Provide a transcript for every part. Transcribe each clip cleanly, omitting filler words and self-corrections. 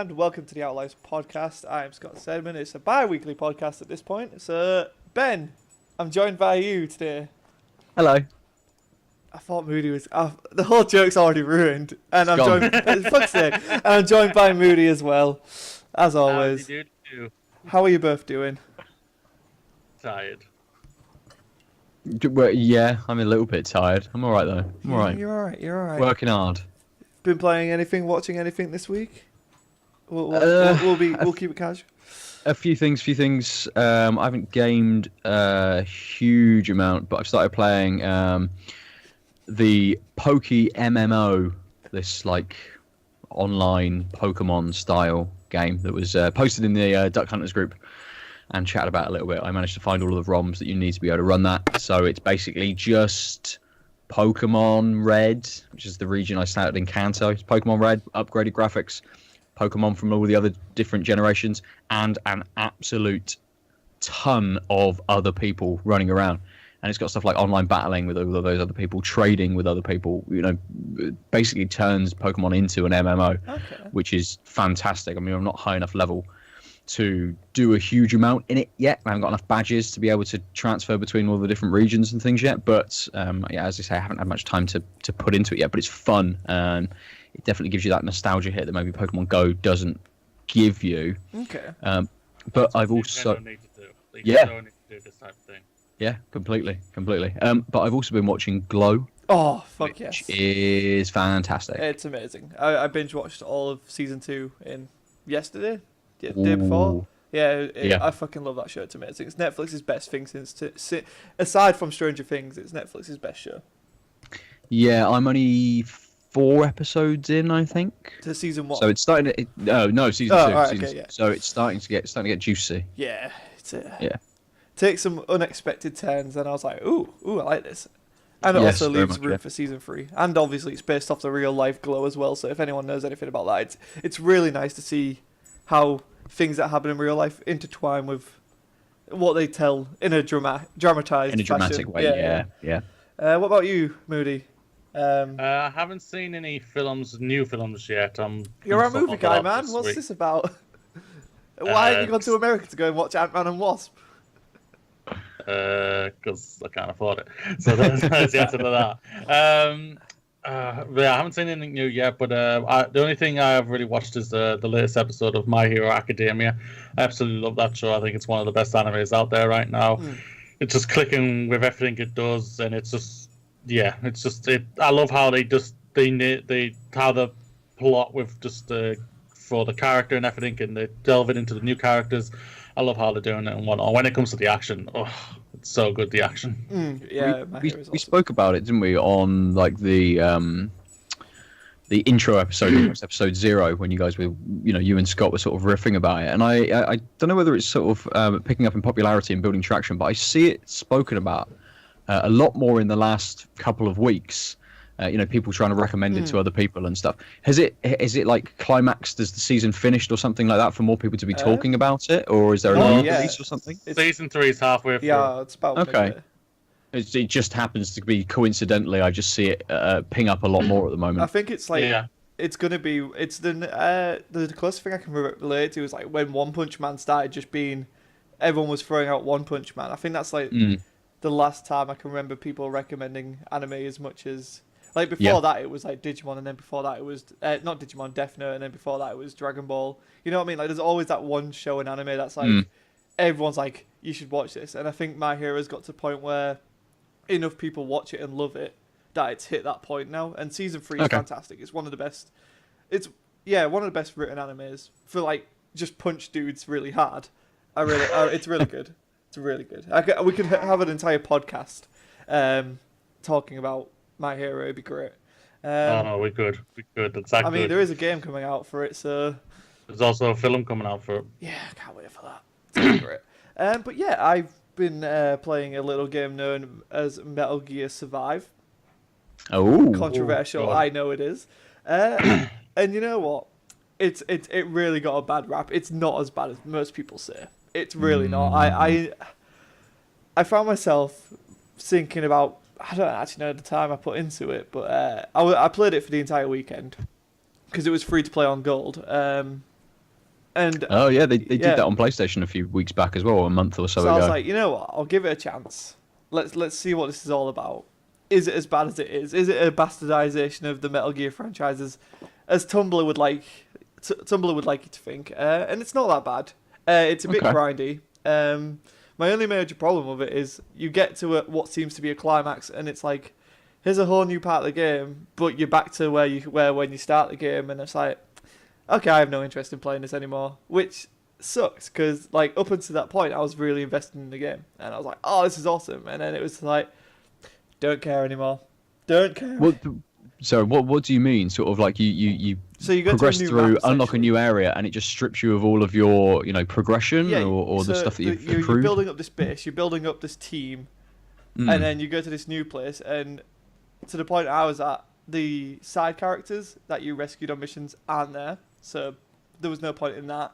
and welcome to the OutofLives podcast. I'm Scott Sedman. It's a bi-weekly podcast at this point. So, Ben, I'm joined by you today. Hello. I thought Moody was... the whole joke's already ruined. And I'm gone. joined... fuck's sake. And I'm joined by Moody as well, as always. How are you both doing? Tired. Well, yeah, I'm a little bit tired. I'm alright though. I'm alright. You're alright. Working hard. Been playing anything, watching anything this week? We'll keep it casual. A few things. I haven't gamed a huge amount, but I've started playing the Poke MMO, this like online Pokemon style game that was posted in the Duck Hunters group and chatted about a little bit. I managed to find all of the ROMs that you need to be able to run that. So it's basically just Pokemon Red, which is the region I started in Kanto. It's Pokemon Red, upgraded graphics, Pokemon from all the other different generations, and an absolute ton of other people running around. And it's got stuff like online battling with all of those other people, trading with other people. You know, basically turns Pokemon into an MMO, which is fantastic. I mean, I'm not high enough level to do a huge amount in it yet. I haven't got enough badges to be able to transfer between all the different regions and things yet. But yeah, as I say, I haven't had much time to put into it yet. But it's fun, and it definitely gives you that nostalgia hit that maybe Pokemon Go doesn't give you. Okay. But I've also Need to do. Yeah. Need to do this type of thing. Yeah, completely. But I've also been watching Glow. Oh, fuck which yes. is fantastic. It's amazing. I binge watched all of season 2 in yesterday, the day before. Yeah, I fucking love that show. It's amazing. It's Netflix's best thing aside from Stranger Things. It's Netflix's best show. Yeah, I'm only 4 episodes in, I think. To season 1. So it's starting to... No, season 2. Right, season okay, two. yeah. So it's starting to get juicy. Yeah, Yeah. Takes some unexpected turns, and I was like, ooh, I like this. And it Yes, also very leaves much, room yeah. for season 3. And obviously it's based off the real life Glow as well, so if anyone knows anything about that, it's really nice to see how things that happen in real life intertwine with what they tell in a dramatized In a dramatic fashion. way, yeah. What about you, Moody? I haven't seen any new films yet. You're a movie guy, man. What's this about? Why have you gone to America to go and watch Ant-Man and Wasp? Because I can't afford it. So that's the answer to that. Yeah, I haven't seen anything new yet, but the only thing I have really watched is the latest episode of My Hero Academia. I absolutely love that show. I think it's one of the best animes out there right now. It's just clicking with everything it does, and it's just, yeah, it's just, I love how they how the plot with just for the character and everything, and they delve into the new characters. I love how they're doing it and whatnot. When it comes to the action, it's so good, the action. Yeah, we spoke about it, didn't we, on like the intro episode, episode 0, when you guys were, you and Scott were sort of riffing about it. And I don't know whether it's sort of picking up in popularity and building traction, but I see it spoken about a lot more in the last couple of weeks. People trying to recommend it to other people and stuff. Is it like climaxed? Has the season finished or something like that for more people to be talking about it, or is there a new release or something? Season 3 is halfway through. Yeah, it's about okay. It just happens to be coincidentally. I just see it ping up a lot more at the moment. I think it's like it's gonna be. It's the closest thing I can relate to is like when One Punch Man started just being, everyone was throwing out One Punch Man. I think that's like the last time I can remember people recommending anime as much as. Like, before that, it was, like, Digimon, and then before that, it was... not Digimon, Death Note, and then before that, it was Dragon Ball. You know what I mean? Like, there's always that one show in anime that's, like... Everyone's like, you should watch this. And I think My Hero's got to the point where enough people watch it and love it that it's hit that point now. And Season 3 is fantastic. It's one of the best... It's, one of the best written animes for, like, just punch dudes really hard. It's really good. It's really good. We could have an entire podcast talking about My Hero. It'd be great. We could. That's exactly. I mean, there is a game coming out for it, so there's also a film coming out for it. Yeah, I can't wait for that. It's gonna be great. But yeah, I've been playing a little game known as Metal Gear Survive. Oh, controversial. I know it is. And you know what? It really got a bad rap. It's not as bad as most people say. It's really not. I found myself thinking about. I don't actually know the time I put into it, but I played it for the entire weekend because it was free to play on Gold. And Oh yeah, they did yeah, that on PlayStation a few weeks back as well, a month or so so ago. I was like, you know what? I'll give it a chance. Let's see what this is all about. Is it as bad as it is? Is it a bastardization of the Metal Gear franchises, as Tumblr would like? Tumblr would like you to think, and it's not that bad. It's a bit Okay. grindy. My only major problem with it is you get to what seems to be a climax, and it's like, here's a whole new part of the game, but you're back to where you were when you start the game, and it's like, okay, I have no interest in playing this anymore, which sucks because like up until that point, I was really invested in the game, and I was like, oh, this is awesome, and then it was like, don't care anymore, don't care. What do you mean? Sort of like you So you go to a progress new through, map, unlock a essentially. new area, and it just strips you of all of your progression Yeah, or the so stuff that you've you're accrued. building up this base, you're building up this team, and then you go to this new place, and to the point I was at, the side characters that you rescued on missions aren't there, so there was no point in that.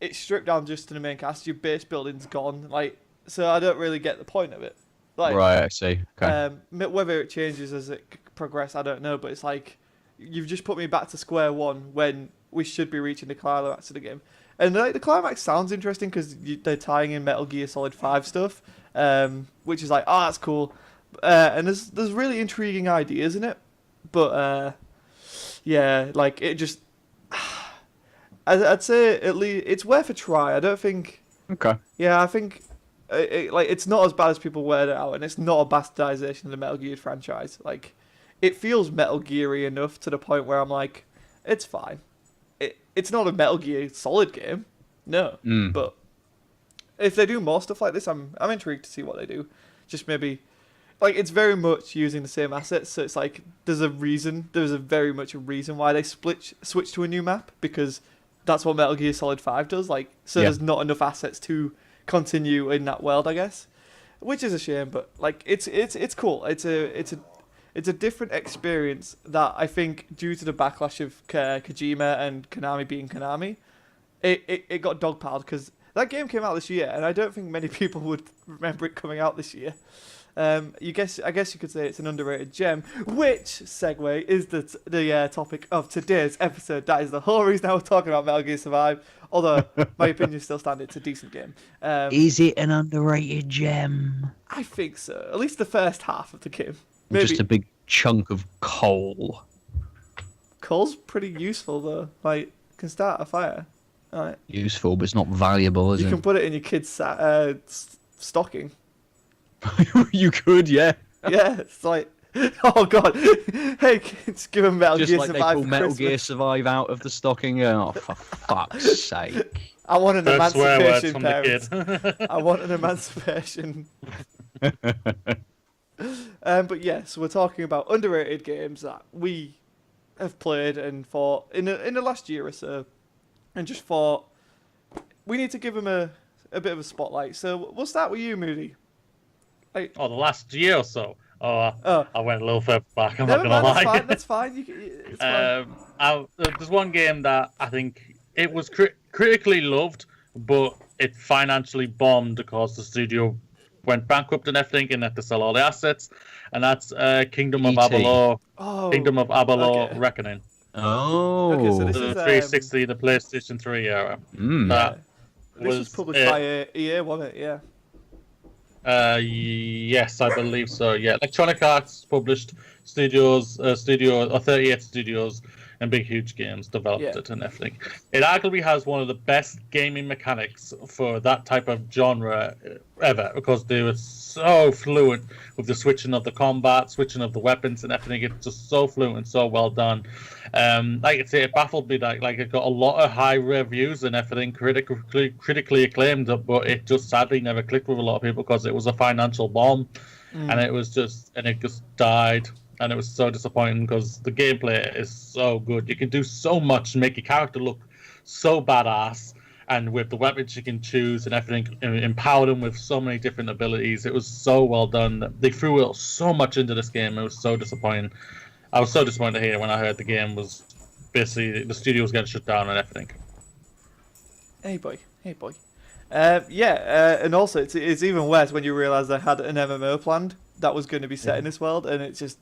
It's stripped down just to the main cast. Your base building's gone, like, so I don't really get the point of it. Like, Right, I see. Okay. whether it changes as it progresses, I don't know, but it's like you've just put me back to square one when we should be reaching the climax of the game. And like the climax sounds interesting because they're tying in Metal Gear Solid 5 stuff, which is like, oh, that's cool. And there's really intriguing ideas in it, but yeah, like it just, I'd say at least it's worth a try. I don't think. Okay. Yeah, I think like it's not as bad as people wear it out, and it's not a bastardization of the Metal Gear franchise. Like, it feels Metal Gear-y enough to the point where I'm like, it's fine. It's not a Metal Gear Solid game, no. But if they do more stuff like this, I'm intrigued to see what they do. Just maybe, like, it's very much using the same assets, so it's like there's very much a reason why they switch to a new map, because that's what Metal Gear Solid 5 does. Like, so there's not enough assets to continue in that world, I guess, which is a shame. But like, it's cool. It's a different experience that I think, due to the backlash of Kojima and Konami being Konami, it got dogpiled because that game came out this year, and I don't think many people would remember it coming out this year. I guess you could say it's an underrated gem, which segue is the topic of today's episode. That is the whole reason I was talking about Metal Gear Survive. Although my opinion still stands, it's a decent game. Is it an underrated gem? I think so. At least the first half of the game. Maybe. Just a big chunk of coal. Coal's pretty useful though. Like, can start a fire. Right. Useful, but it's not valuable, is You it? can put it in your kid's stocking. You could, yeah. Yeah, it's like, oh god, hey kids, give them Metal Just Gear like Survive they pull for Metal Christmas. Gear Survive out of the stocking. Oh, for fuck's sake. I want an First swear words emancipation, from parents. the kid. I want an emancipation. But yes, we're talking about underrated games that we have played and thought in the last year or so, and just thought we need to give them a bit of a spotlight. So we'll start with you, Moody. Oh, the last year or so. Oh, I went a little further back. I'm Never not mind, gonna lie. that's fine. It's fine. There's one game that I think it was critically loved, but it financially bombed because the studio went bankrupt and everything, and had to sell all the assets. And that's Kingdom of E.T. Avalor. Oh, Kingdom of Avalor okay. Reckoning. Oh. Okay, so this The is 360, the PlayStation 3 era. That this was published by EA, wasn't it? Yeah. Yes, I believe so. Yeah, Electronic Arts published 38 studios and big huge games developed it and everything. It arguably has one of the best gaming mechanics for that type of genre ever, because they were so fluent with the switching of the combat, switching of the weapons and everything. It's just so fluent and so well done. Like I say, it baffled me that like it got a lot of high reviews and everything, critically acclaimed, but it just sadly never clicked with a lot of people because it was a financial bomb, and it just died. And it was so disappointing because the gameplay is so good. You can do so much and make your character look so badass. And with the weapons you can choose and everything, empower them with so many different abilities. It was so well done. They threw so much into this game. It was so disappointing. I was so disappointed here when I heard the game was basically the studio was getting shut down and everything. Hey boy. And also it's even worse when you realise they had an MMO planned that was going to be set in this world, and it's just,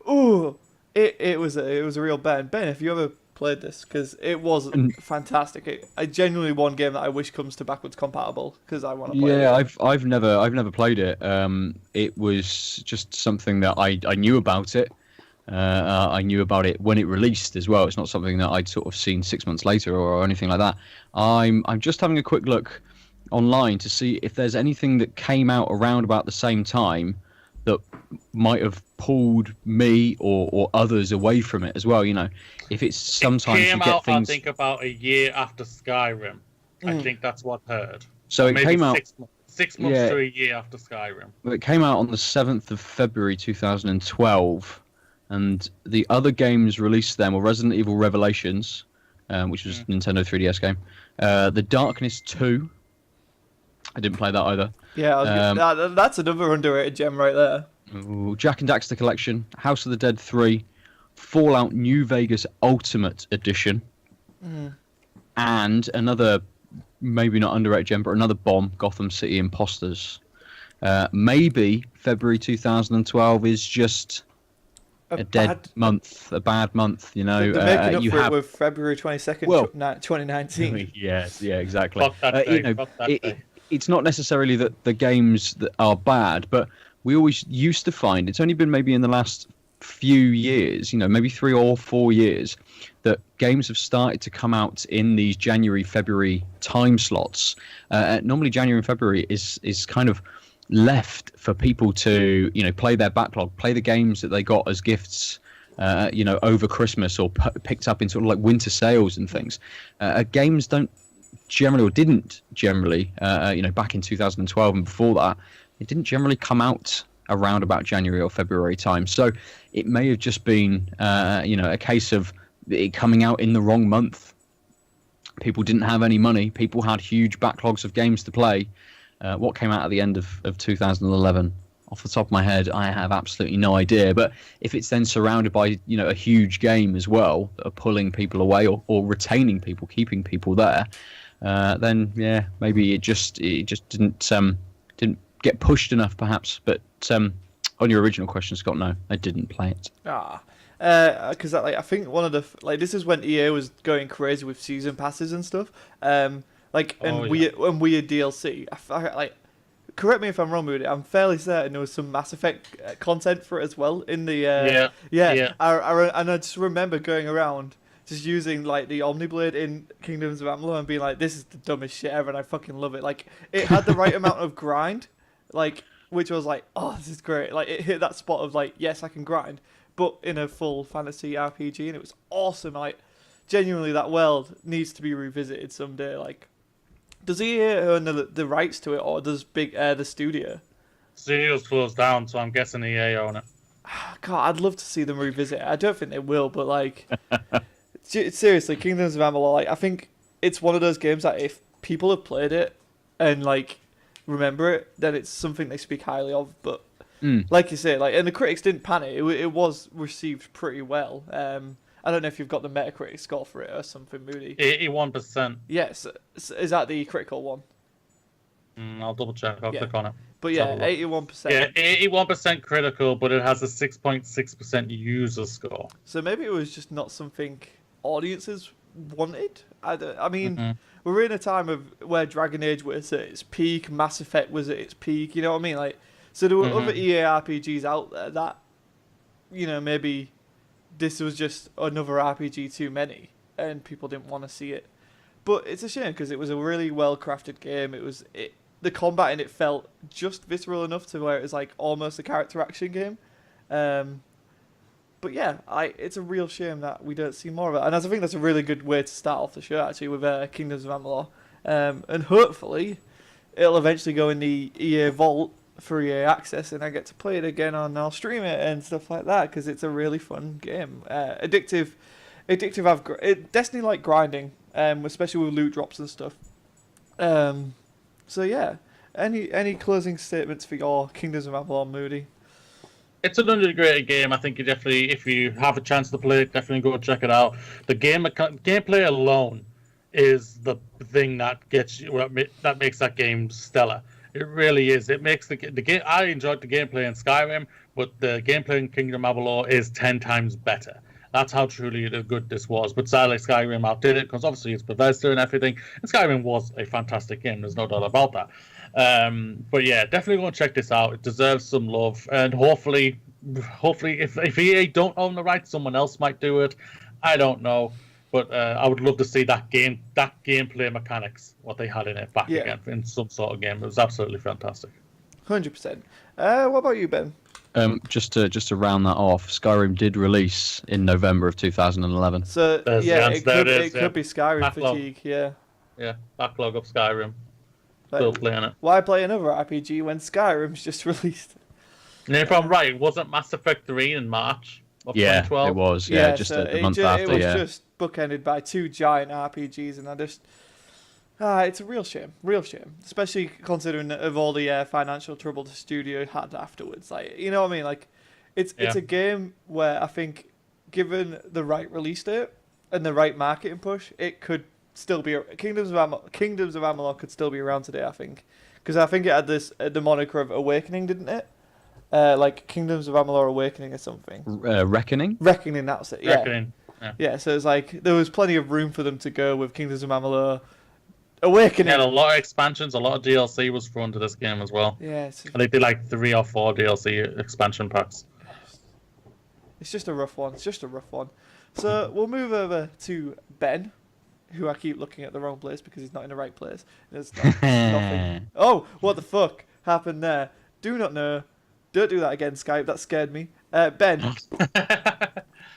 ooh, it was a real burn. Ben, have you ever played this because it was fantastic. I genuinely one game that I wish comes to backwards compatible because I want to play it. Yeah, I've never played it. It was just something that I knew about it. I knew about it when it released as well. It's not something that I'd sort of seen 6 months later or anything like that. I'm just having a quick look online to see if there's anything that came out around about the same time that might have pulled me or others away from it as well. You know, if it's sometimes it came you get out, things. I think about a year after Skyrim. I think that's what I heard. So it came out 6 months to a year after Skyrim. It came out on the 7th of February 2012, and the other games released then were Resident Evil Revelations, which was a Nintendo 3DS game, The Darkness 2. I didn't play that either. Yeah, that's another underrated gem right there. Jack and Daxter Collection, House of the Dead 3, Fallout New Vegas Ultimate Edition, and another, maybe not underrated gem, but another bomb, Gotham City Imposters. Maybe February 2012 is just a dead month, a bad month, you know. They're making up for it with February 22nd, 2019. Yeah, exactly. Fuck that day, fuck that day. It's not necessarily that the games that are bad, but we always used to find, it's only been maybe in the last few years, you know, maybe 3 or 4 years, that games have started to come out in these January, February time slots. Normally January and February is kind of left for people to, you know, play their backlog, play the games that they got as gifts, you know, over Christmas or picked up in sort of like winter sales and things. Games don't generally, or didn't generally, you know, back in 2012 and before that, it didn't generally come out around about January or February time. So it may have just been, you know, a case of it coming out in the wrong month. People didn't have any money. People had huge backlogs of games to play. What came out at the end of 2011? Off the top of my head, I have absolutely no idea. But if it's then surrounded by, you know, a huge game as well that are pulling people away or retaining people, keeping people there, then yeah, maybe it just didn't get pushed enough, perhaps. But on your original question, Scott, no, I didn't play it. Because like I think one of the this is when EA was going crazy with season passes and stuff. Weird DLC. Like, correct me if I'm wrong with it. I'm fairly certain there was some Mass Effect content for it as well in the. Yeah. I just remember going around just using like the Omniblade in Kingdoms of Amalur and being like, this is the dumbest shit ever, and I fucking love it. Like, it had the right amount of grind, like, which was like, oh, this is great. Like, it hit that spot of like, yes, I can grind, but in a full fantasy RPG, and it was awesome. Like, genuinely, that world needs to be revisited someday. Like, does EA own the rights to it, or does the studio? Studio's closed down, so I'm guessing EA own it. God, I'd love to see them revisit it. I don't think they will, but like, seriously, Kingdoms of Amalur, like, I think it's one of those games that if people have played it and like remember it, then it's something they speak highly of. But like you say, like, and the critics didn't pan it. It was received pretty well. I don't know if you've got the Metacritic score for it or something, Moody. 81%. Yes, is that the critical one? I'll double check. I'll click on it. But yeah, 81%. Yeah, 81% critical, but it has a 6.6% user score. So maybe it was just not something audiences wanted. I mean, we're in a time of where Dragon Age was at its peak, Mass Effect was at its peak. You know what I mean? Like, so there were other EA RPGs out there that, you know, maybe this was just another RPG too many, and people didn't want to see it. But it's a shame because it was a really well crafted game. The combat in it felt just visceral enough to where it was like almost a character action game. But yeah, it's a real shame that we don't see more of it. And I think that's a really good way to start off the show, actually, with Kingdoms of Amalur. And hopefully, it'll eventually go in the EA Vault for EA Access, and I get to play it again, and I'll stream it and stuff like that, because it's a really fun game. Addictive. Destiny like grinding, especially with loot drops and stuff. So yeah, any closing statements for your Kingdoms of Amalur, Moody? It's an underrated game. I think you definitely, if you have a chance to play it, definitely go check it out. The gameplay alone is the thing that gets you, that makes that game stellar. It really is. It makes the game. I enjoyed the gameplay in Skyrim, but the gameplay in Kingdom of Amalur is 10 times better. That's how truly good this was. But sadly, Skyrim outdid it because obviously it's Bethesda and everything. And Skyrim was a fantastic game. There's no doubt about that. But yeah, definitely go and check this out. It deserves some love, and hopefully, if EA don't own the rights, someone else might do it. I don't know, but I would love to see that gameplay mechanics, what they had in it, back again in some sort of game. It was absolutely fantastic. 100%. What about you, Ben? Just to round that off, Skyrim did release in November of 2011. So it could be Skyrim backlog. fatigue. Yeah, backlog of Skyrim. Like, Still playing it. Why play another RPG when Skyrim's just released? And if I'm right, wasn't Mass Effect 3 in March of 2012? It was. Yeah, just the month after. It was just bookended by 2 giant RPGs, and I just. It's a real shame, especially considering of all the financial trouble the studio had afterwards. Like, you know what I mean? Like, it's a game where I think, given the right release date and the right marketing push, it could still be. Kingdoms of Amalur could still be around today, I think, because I think it had the moniker of Awakening, didn't it? Like Kingdoms of Amalur Awakening or something. Reckoning. Reckoning, that's it. Yeah. Reckoning. Yeah. So it's like there was plenty of room for them to go with Kingdoms of Amalur Awakening. Yeah, a lot of expansions, a lot of DLC was thrown to this game as well. Yeah. I think they like 3 or 4 DLC expansion packs. It's just a rough one. So we'll move over to Ben, who I keep looking at the wrong place because he's not in the right place. There's nothing. Oh, what the fuck happened there? Do not know. Don't do that again, Skype. That scared me. Ben.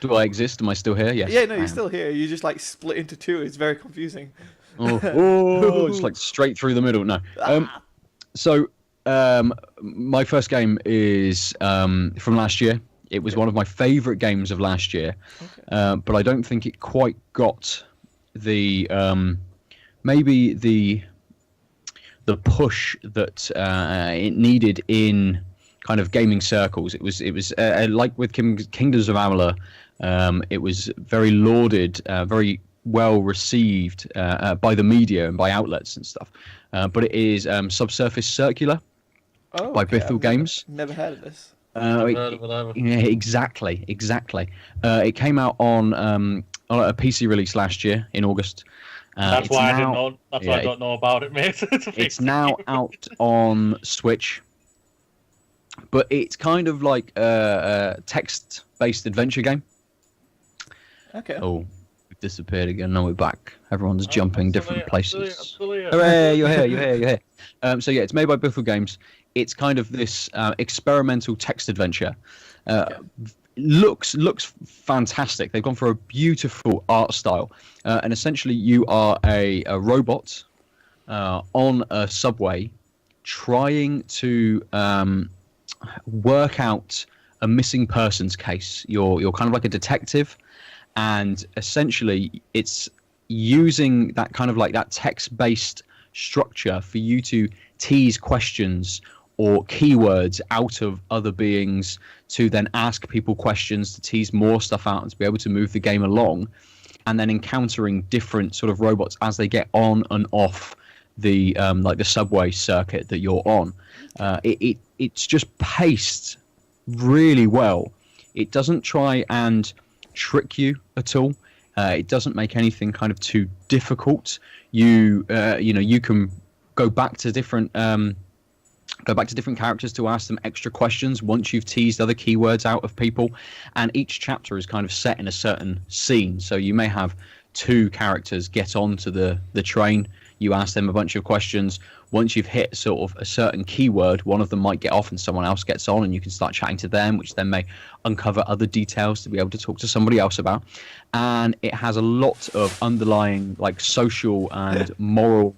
Do I exist? Am I still here? Yes. Yeah, no, you're still here. You just like split into 2. It's very confusing. It's like straight through the middle. No. So my first game is from last year. It was one of my favourite games of last year, but I don't think it quite got the maybe the push that it needed in kind of gaming circles. It was like with Kingdoms of Amalur. It was very lauded, very well received by the media and by outlets and stuff. But it is Subsurface Circular by Bithell Games. Never heard of this. Yeah, exactly. It came out on a PC release last year in August. That's why I didn't know. That's why I don't know about it, mate. It's now out on Switch, but it's kind of like a text-based adventure game. Okay. Oh, we've disappeared again. Now we're back. Everyone's jumping different places. Still here. Hooray! You're here. So yeah, it's made by Bithell Games. It's kind of this experimental text adventure. Looks fantastic. They've gone for a beautiful art style, and essentially you are a robot on a subway trying to work out a missing persons case. You're kind of like a detective, and essentially it's using that kind of like that text-based structure for you to tease questions or keywords out of other beings, to then ask people questions to tease more stuff out and to be able to move the game along, and then encountering different sort of robots as they get on and off the like the subway circuit that you're on. It's just paced really well. It doesn't try and trick you at all. It doesn't make anything kind of too difficult. You can go back to different characters to ask them extra questions once you've teased other keywords out of people, and each chapter is kind of set in a certain scene. So you may have 2 characters get onto the train, you ask them a bunch of questions. Once you've hit sort of a certain keyword, one of them might get off and someone else gets on, and you can start chatting to them, which then may uncover other details to be able to talk to somebody else about. And it has a lot of underlying like social and moral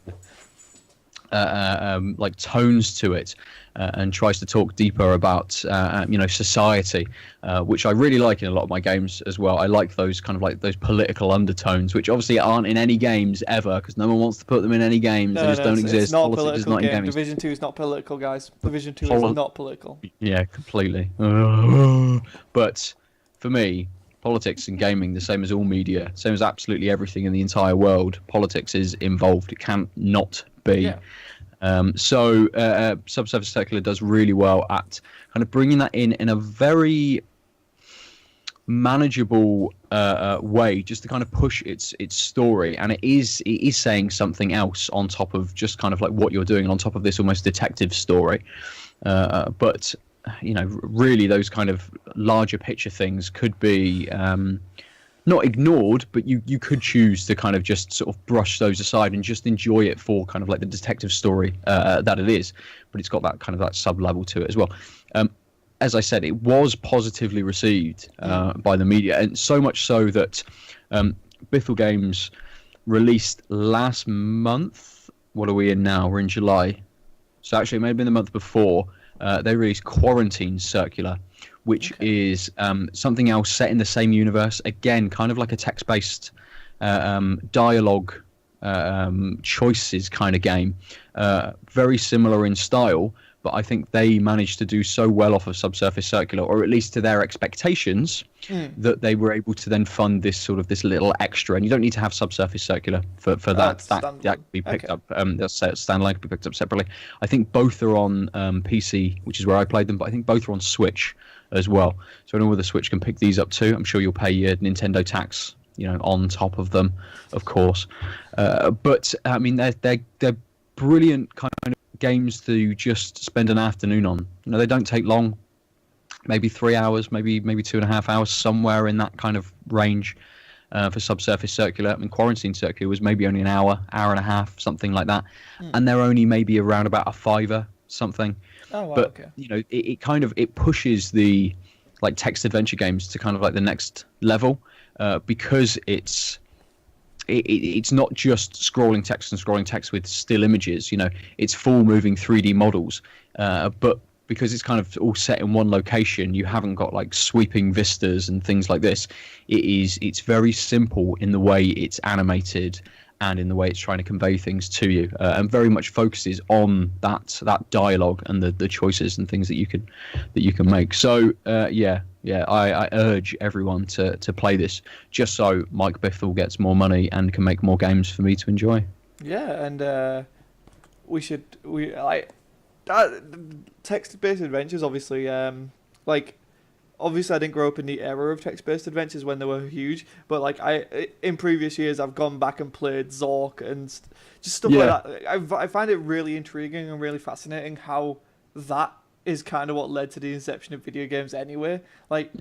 like tones to it, and tries to talk deeper about society, which I really like in a lot of my games as well. I like those kind of like those political undertones, which obviously aren't in any games ever, because no one wants to put them in any games. They just don't exist. It's not Politics is not game. in games. Division 2 is not political, guys. Division 2 is not political. Yeah, completely. But for me, politics and gaming, the same as all media, same as absolutely everything in the entire world, politics is involved. It can't not be. Yeah. So Subsurface Circular does really well at kind of bringing that in a very manageable way just to kind of push its story, and it is saying something else on top of just kind of like what you're doing, and on top of this almost detective story. But really those kind of larger picture things could be not ignored, but you could choose to kind of just sort of brush those aside and just enjoy it for kind of like the detective story that it is. But it's got that kind of that sub level to it as well. As I said, it was positively received by the media, and so much so that Bithell Games released last month. What are we in now? We're in July. So actually, it may have been the month before. They released Quarantine Circular, which is something else set in the same universe. Again, kind of like a text-based dialogue choices kind of game. Very similar in style, but I think they managed to do so well off of Subsurface Circular, or at least to their expectations, that they were able to then fund this little extra. And you don't need to have Subsurface Circular for that. That can be picked up. That's standalone, can be picked up separately. I think both are on PC, which is where I played them, but I think both are on Switch as well. So anyone with a Switch can pick these up too. I'm sure you'll pay your Nintendo tax, on top of them, of course. But I mean, they're brilliant kind of games to just spend an afternoon on. They don't take long, maybe 3 hours, maybe 2.5 hours, somewhere in that kind of range. For Subsurface Circular, I mean, Quarantine Circular was maybe only an hour and a half, something like that, and they're only maybe around about a $5 something. Oh, wow, but okay. It kind of pushes the like text adventure games to kind of like the next level, because it's not just scrolling text with still images. It's full moving 3D models, but because it's kind of all set in one location, you haven't got like sweeping vistas and things like this. It's very simple in the way it's animated and in the way it's trying to convey things to you, and very much focuses on that dialogue and the choices and things that you can make. So I urge everyone to play this, just so Mike Bithell gets more money and can make more games for me to enjoy. Yeah, and text-based adventures, obviously. Obviously, I didn't grow up in the era of text-based adventures when they were huge, but in previous years, I've gone back and played Zork and just stuff like that. I find it really intriguing and really fascinating how that is kind of what led to the inception of video games anyway. As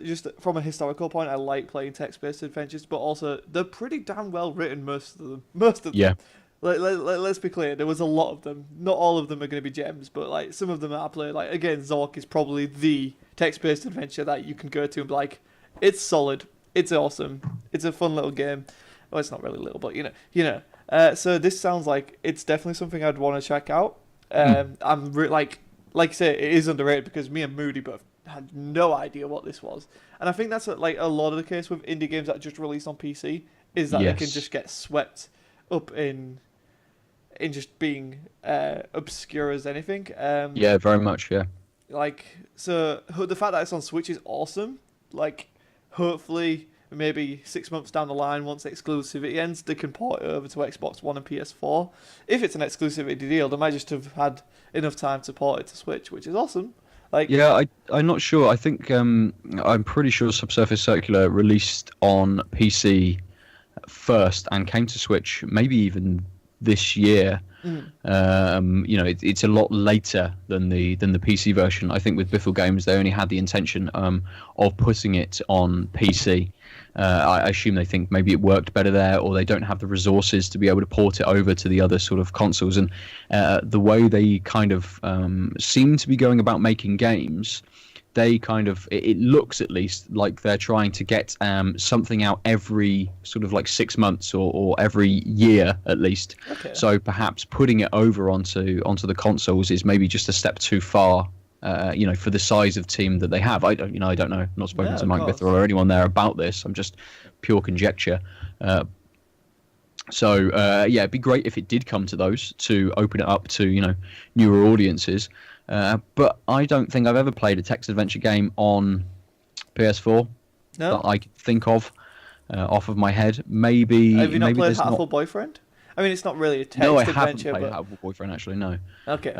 just from a historical point, I like playing text-based adventures, but also they're pretty damn well written, most of them. Yeah. Let's be clear, there was a lot of them. Not all of them are going to be gems, but some of them that I played, again, Zork is probably the text-based adventure that you can go to and be like, it's solid, it's awesome, it's a fun little game. Well, it's not really little, but so this sounds like it's definitely something I'd want to check out. I'm like I say, it is underrated because me and Moody both had no idea what this was, and I think that's a lot of the case with indie games that just released on PC, is that they can just get swept up in just being obscure as anything. Yeah, very much. Yeah. So the fact that it's on Switch is awesome. Hopefully, maybe 6 months down the line, once exclusivity ends, they can port it over to Xbox One and PS4. If it's an exclusivity deal, they might just have had enough time to port it to Switch, which is awesome. I'm not sure. I think I'm pretty sure Subsurface Circular released on PC first and came to Switch maybe even this year. It's a lot later than the PC version. I think with Bithell Games, they only had the intention of putting it on PC. I assume they think maybe it worked better there, or they don't have the resources to be able to port it over to the other sort of consoles. And the way they kind of seem to be going about making games, they kind of, it looks at least like they're trying to get something out every sort of 6 months or every year at least. Okay. So perhaps putting it over onto the consoles is maybe just a step too far, for the size of team that they have. I don't know. I'm not spoken to Mike Bithell or anyone there about this. I'm just pure conjecture. It'd be great if it did come to those, to open it up to newer audiences. But I don't think I've ever played a text adventure game on PS4 that I could think of off of my head. Maybe have you not maybe played Hatful Boyfriend? I mean, it's not really a text adventure. No, I haven't played Hatful Boyfriend actually. No. Okay.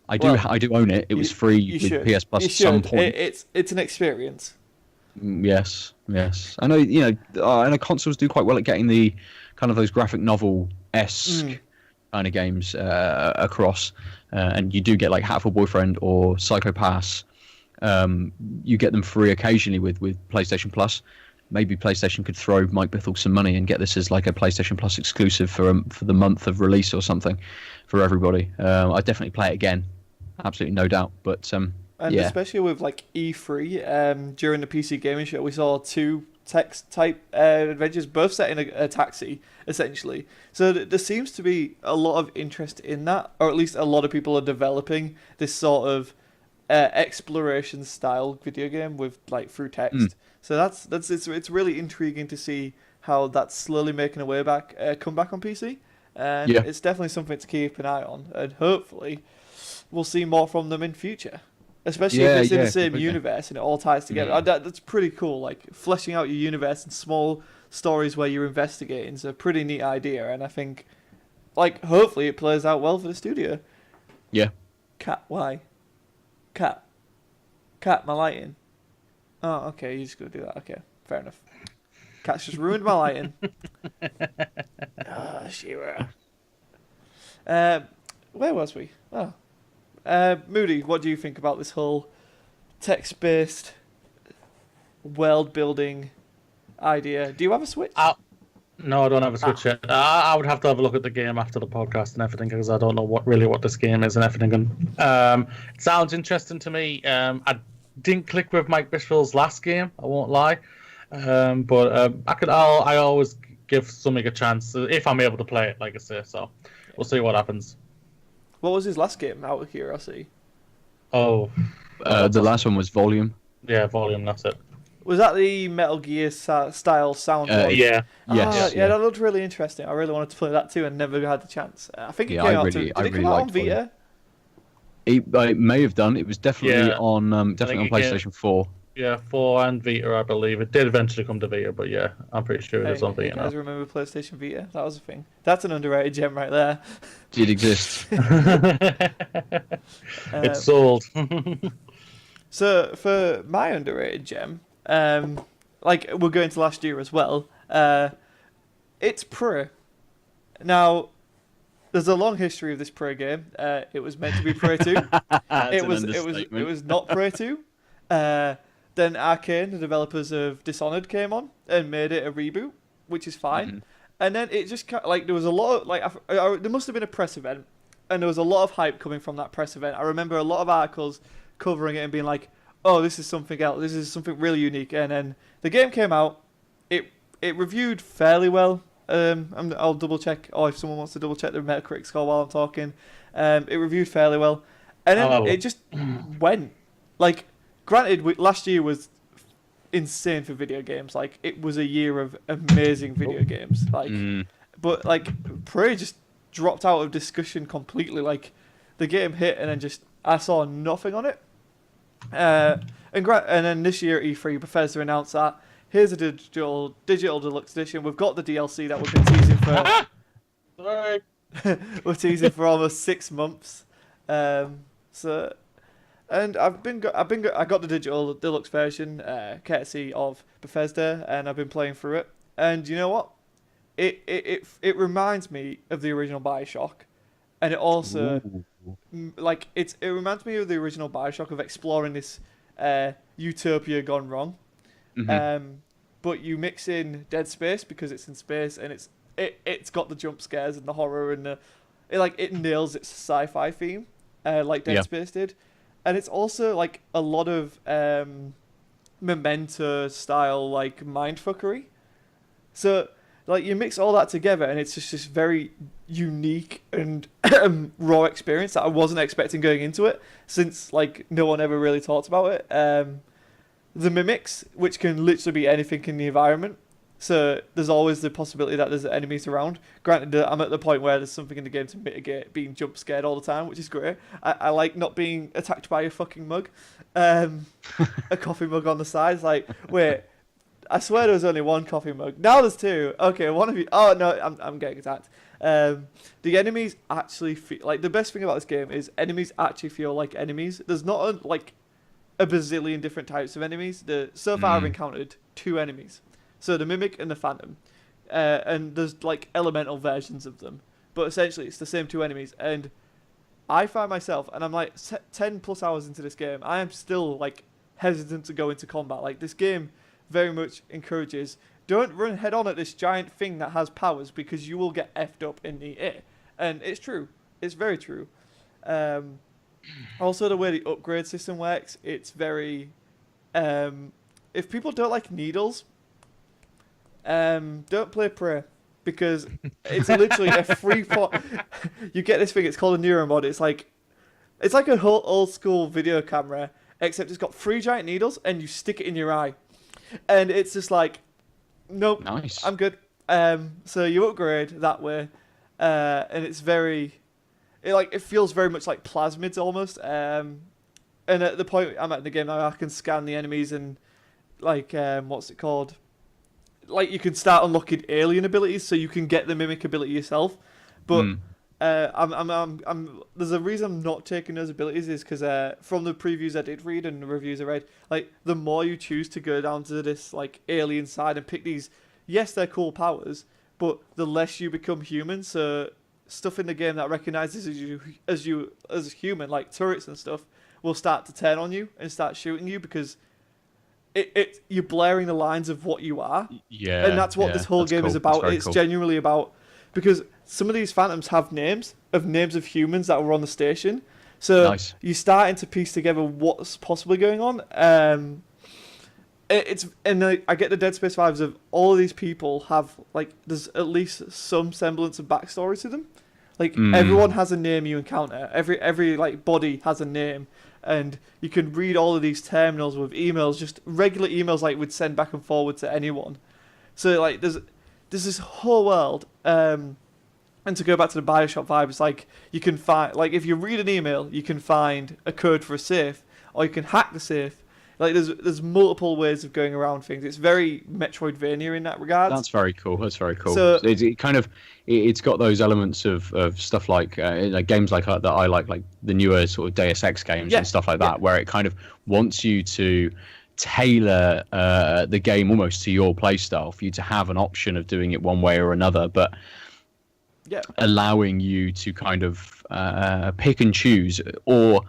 I do own it. It was free with PS Plus at some point. It's an experience. Yes, yes. I know. I know consoles do quite well at getting the kind of those graphic novel-esque kind of games across, and you do get like Hatful Boyfriend or Psycho Pass. You get them free occasionally with PlayStation Plus. Maybe PlayStation could throw Mike Bithell some money and get this as like a PlayStation Plus exclusive for the month of release or something for everybody. I'd definitely play it again, absolutely no doubt. But And yeah, especially with like E3, during the PC gaming show, we saw two text type adventures, both set in a taxi, essentially. So there seems to be a lot of interest in that, or at least a lot of people are developing this sort of exploration style video game with like through text. So it's really intriguing to see how that's slowly making a way back, come back on PC, and Yeah. it's definitely something to keep an eye on, and hopefully we'll see more from them in future. Especially if it's in the same completely. universe and it all ties together. That's pretty cool. Like fleshing out your universe in small stories where you're investigating is a pretty neat idea, and I think, like, hopefully it plays out well for the studio. Yeah. Cat, why? Cat, my lighting. Oh, okay, you're just gonna do that. Okay, fair enough. Cat's just ruined my lighting. Oh, Shira. Where was we? Oh. Moody, what do you think about this whole text-based world-building idea? Do you have a Switch? No, I don't have a Switch yet. I would have to have a look at the game after the podcast and everything because I don't know what this game is and everything. And it sounds interesting to me. I didn't click with Mike Bishop's last game. I won't lie, but I always give something a chance if I'm able to play it. Like I say, so we'll see what happens. What was his last game, out of curiosity? Oh, The last one was Volume. yeah, Volume. That's it. Was that the Metal Gear style sound? Yeah. Yes. Yeah, that looked really interesting. I really wanted to play that too and never had the chance. I think it came out did it come out on Vita? It may have done. It was definitely Yeah. on I think PlayStation it came- 4. Yeah, 4 and Vita, I believe. It did eventually come to Vita, but yeah, I'm pretty sure it is on Hey, Vita you guys now. remember PlayStation Vita? That was a thing. That's an underrated gem right there. Did exist. It's sold. So for my underrated gem, like we'll go into last year as well. It's Prey. Now, there's a long history of this Prey game. It was meant to be Prey 2. It was not Prey 2. Then Arcane, the developers of Dishonored, came on and made it a reboot, which is fine. Mm-hmm. And then it just like there was a lot of there must have been a press event, and there was a lot of hype coming from that press event. I remember a lot of articles covering it and being like, "Oh, this is something else. This is something really unique." And then the game came out. It reviewed fairly well. I'll double check. Or if someone wants to double check the Metacritic score while I'm talking, it reviewed fairly well, and then it just went. Like, granted, last year was insane for video games. Like, it was a year of amazing video games. Like, but like Prey just dropped out of discussion completely. Like, the game hit, and then just I saw nothing on it. And then this year at E3, Bethesda announced that here's a digital deluxe edition. We've got the DLC that we've been teasing for. Sorry. We're teasing for almost 6 months. So, and I got the digital deluxe version, courtesy of Bethesda, and I've been playing through it. And you know what? It reminds me of the original BioShock, and it also it reminds me of the original BioShock of exploring this utopia gone wrong. But you mix in Dead Space because it's in space, and it's got the jump scares and the horror and it nails its sci-fi theme, like Dead Space did, and it's also like a lot of Memento style like mindfuckery. So like you mix all that together, and it's just this very unique and raw experience that I wasn't expecting going into it, since like no one ever really talked about it. The mimics, which can literally be anything in the environment, so there's always the possibility that there's enemies around. Granted, I'm at the point where there's something in the game to mitigate being jump scared all the time, which is great. I like not being attacked by a fucking mug, a coffee mug on the side. It's like, wait, I swear there was only one coffee mug. Now there's two. Okay, one of you. Oh no, I'm getting attacked. The enemies actually feel like the best thing about this game is enemies actually feel like enemies. There's not a bazillion different types of enemies. So far I've encountered 2 enemies, so the Mimic and the Phantom, and there's like elemental versions of them, but essentially it's the same 2 enemies. And I find myself, and I'm like 10 plus hours into this game, I am still like hesitant to go into combat. Like, this game very much encourages, don't run head on at this giant thing that has powers, because you will get effed up in the air. And it's true. It's very true. Also, the way the upgrade system works, it's very... if people don't like needles, don't play Prey, because it's literally a free pot. You get this thing, it's called a neuromod. It's like a whole old school video camera, except it's got 3 giant needles and you stick it in your eye. And it's just like, nope, Nice. I'm good. So you upgrade that way, and it's very, it feels very much like plasmids almost. And at the point I'm at in the game now, I can scan the enemies and like, what's it called? Like, you can start unlocking alien abilities, so you can get the Mimic ability yourself. But there's a reason I'm not taking those abilities, is because from the previews I did read and the reviews I read, like, the more you choose to go down to this like alien side and pick these, yes, they're cool powers, but the less you become human. So stuff in the game that recognizes you as human, like turrets and stuff, will start to turn on you and start shooting you, because you're blurring the lines of what you are. Yeah. And that's what this whole game is about. It's cool. genuinely about, because some of these phantoms have names of humans that were on the station. So Nice. you're starting to piece together what's possibly going on. I get the Dead Space vibes of all of these people have, like, there's at least some semblance of backstory to them. Like, everyone has a name you encounter. Every like body has a name. And you can read all of these terminals with emails, just regular emails like we'd send back and forward to anyone. So like there's this whole world. And to go back to the Bioshock vibe, it's like you can find, like, if you read an email, you can find a code for a safe, or you can hack the safe. Like, there's multiple ways of going around things. It's very Metroidvania in that regard. That's very cool. So, it's got those elements of stuff like games like that I like the newer sort of Deus Ex games and stuff like that, where it kind of wants you to tailor the game almost to your playstyle, for you to have an option of doing it one way or another, but allowing you to kind of pick and choose, or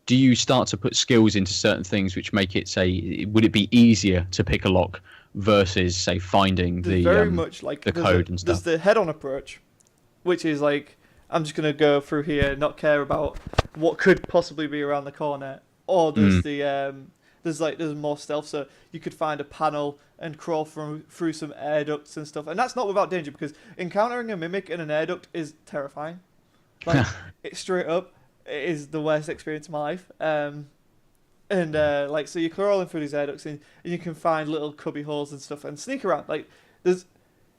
do you start to put skills into certain things which make it, say, would it be easier to pick a lock versus, say, finding the code and stuff? There's the head-on approach, which is like, I'm just going to go through here, not care about what could possibly be around the corner. Or there's there's more stealth, so you could find a panel and crawl through some air ducts and stuff. And that's not without danger, because encountering a Mimic in an air duct is terrifying. Like, it's straight up. It is the worst experience of my life. So you're crawling through these air ducts, and you can find little cubby holes and stuff and sneak around. Like,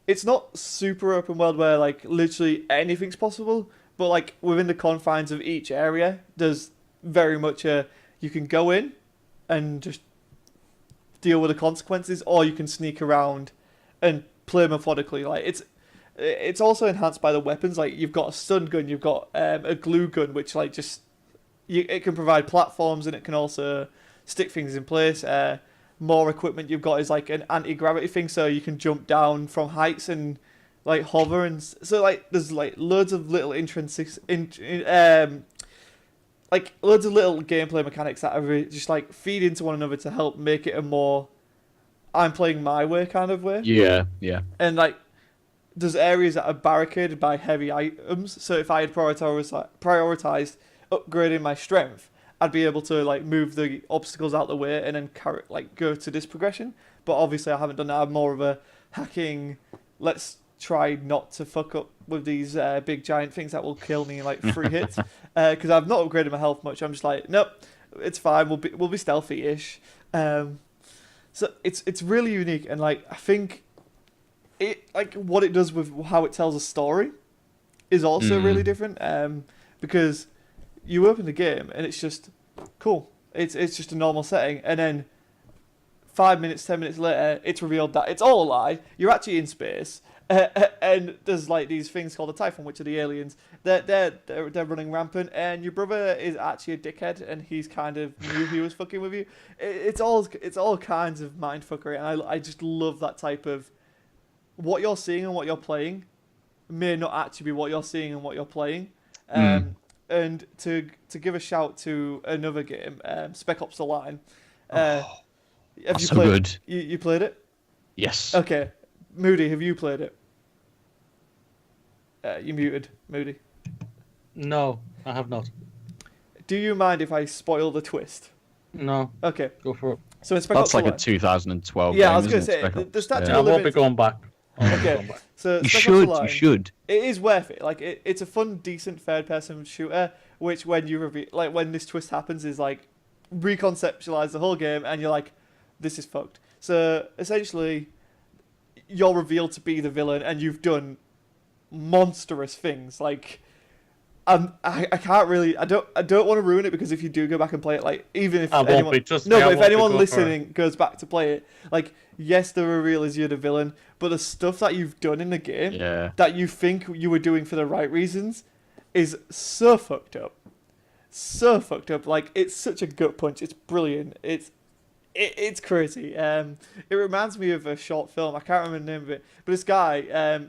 it's not super open world where like literally anything's possible, but like within the confines of each area, there's very much you can go in and just deal with the consequences, or you can sneak around and play methodically. Like, it's also enhanced by the weapons. Like, you've got a stun gun, you've got a glue gun, which like it can provide platforms, and it can also stick things in place. More equipment you've got is like an anti-gravity thing, so you can jump down from heights and like hover, and so like there's like loads of little loads of little gameplay mechanics that are just like feed into one another to help make it a more I'm playing my way kind of way. Yeah. And like, there's areas that are barricaded by heavy items, so if I had prioritized upgrading my strength, I'd be able to like move the obstacles out the way and then go to this progression. But obviously I haven't done that. I'm more of a hacking, let's try not to fuck up with these big giant things that will kill me in like 3 hits, because I've not upgraded my health much. I'm just like, nope, it's fine, we'll be stealthy-ish. So it's really unique, and like I think it, like, what it does with how it tells a story is also really different, because you open the game and it's just cool. It's just a normal setting, and then 5 minutes, 10 minutes later, it's revealed that it's all a lie. You're actually in space, And there's like these things called a Typhon, which are the aliens. They're running rampant, and your brother is actually a dickhead, and he's kind of knew he was fucking with you. It's all kinds of mindfuckery, and I just love that type of what you're seeing and what you're playing may not actually be what you're seeing and what you're playing. And to give a shout to another game, Spec Ops: The Line. Have you so played? Good. You played it? Yes. Okay, Moody, have you played it? You muted, Moody. No, I have not. Do you mind if I spoil the twist? No. Okay. Go for it. So in Spec That's Ops: like The a Line, 2012 yeah, game, I was going to isn't it, say Spec Ops? the statute I of won't be limits. going back. Okay. So You Spec Ops: The should. Line, You should. It is worth it. Like it's a fun, decent third-person shooter, which when you when this twist happens is like reconceptualize the whole game, and you're like, this is fucked. So essentially, you're revealed to be the villain, and you've done monstrous things. Like, I can't really. I don't want to ruin it, because if you do go back and play it, like even if I won't anyone, be, trust no, me, I but if won't be, anyone go for it. listening goes back to play it, like yes, the reveal is you're the villain, but the stuff that you've done in the game Yeah. that you think you were doing for the right reasons is so fucked up. So fucked up. Like, it's such a gut punch. It's brilliant. It's crazy. It reminds me of a short film. I can't remember the name of it. But this guy,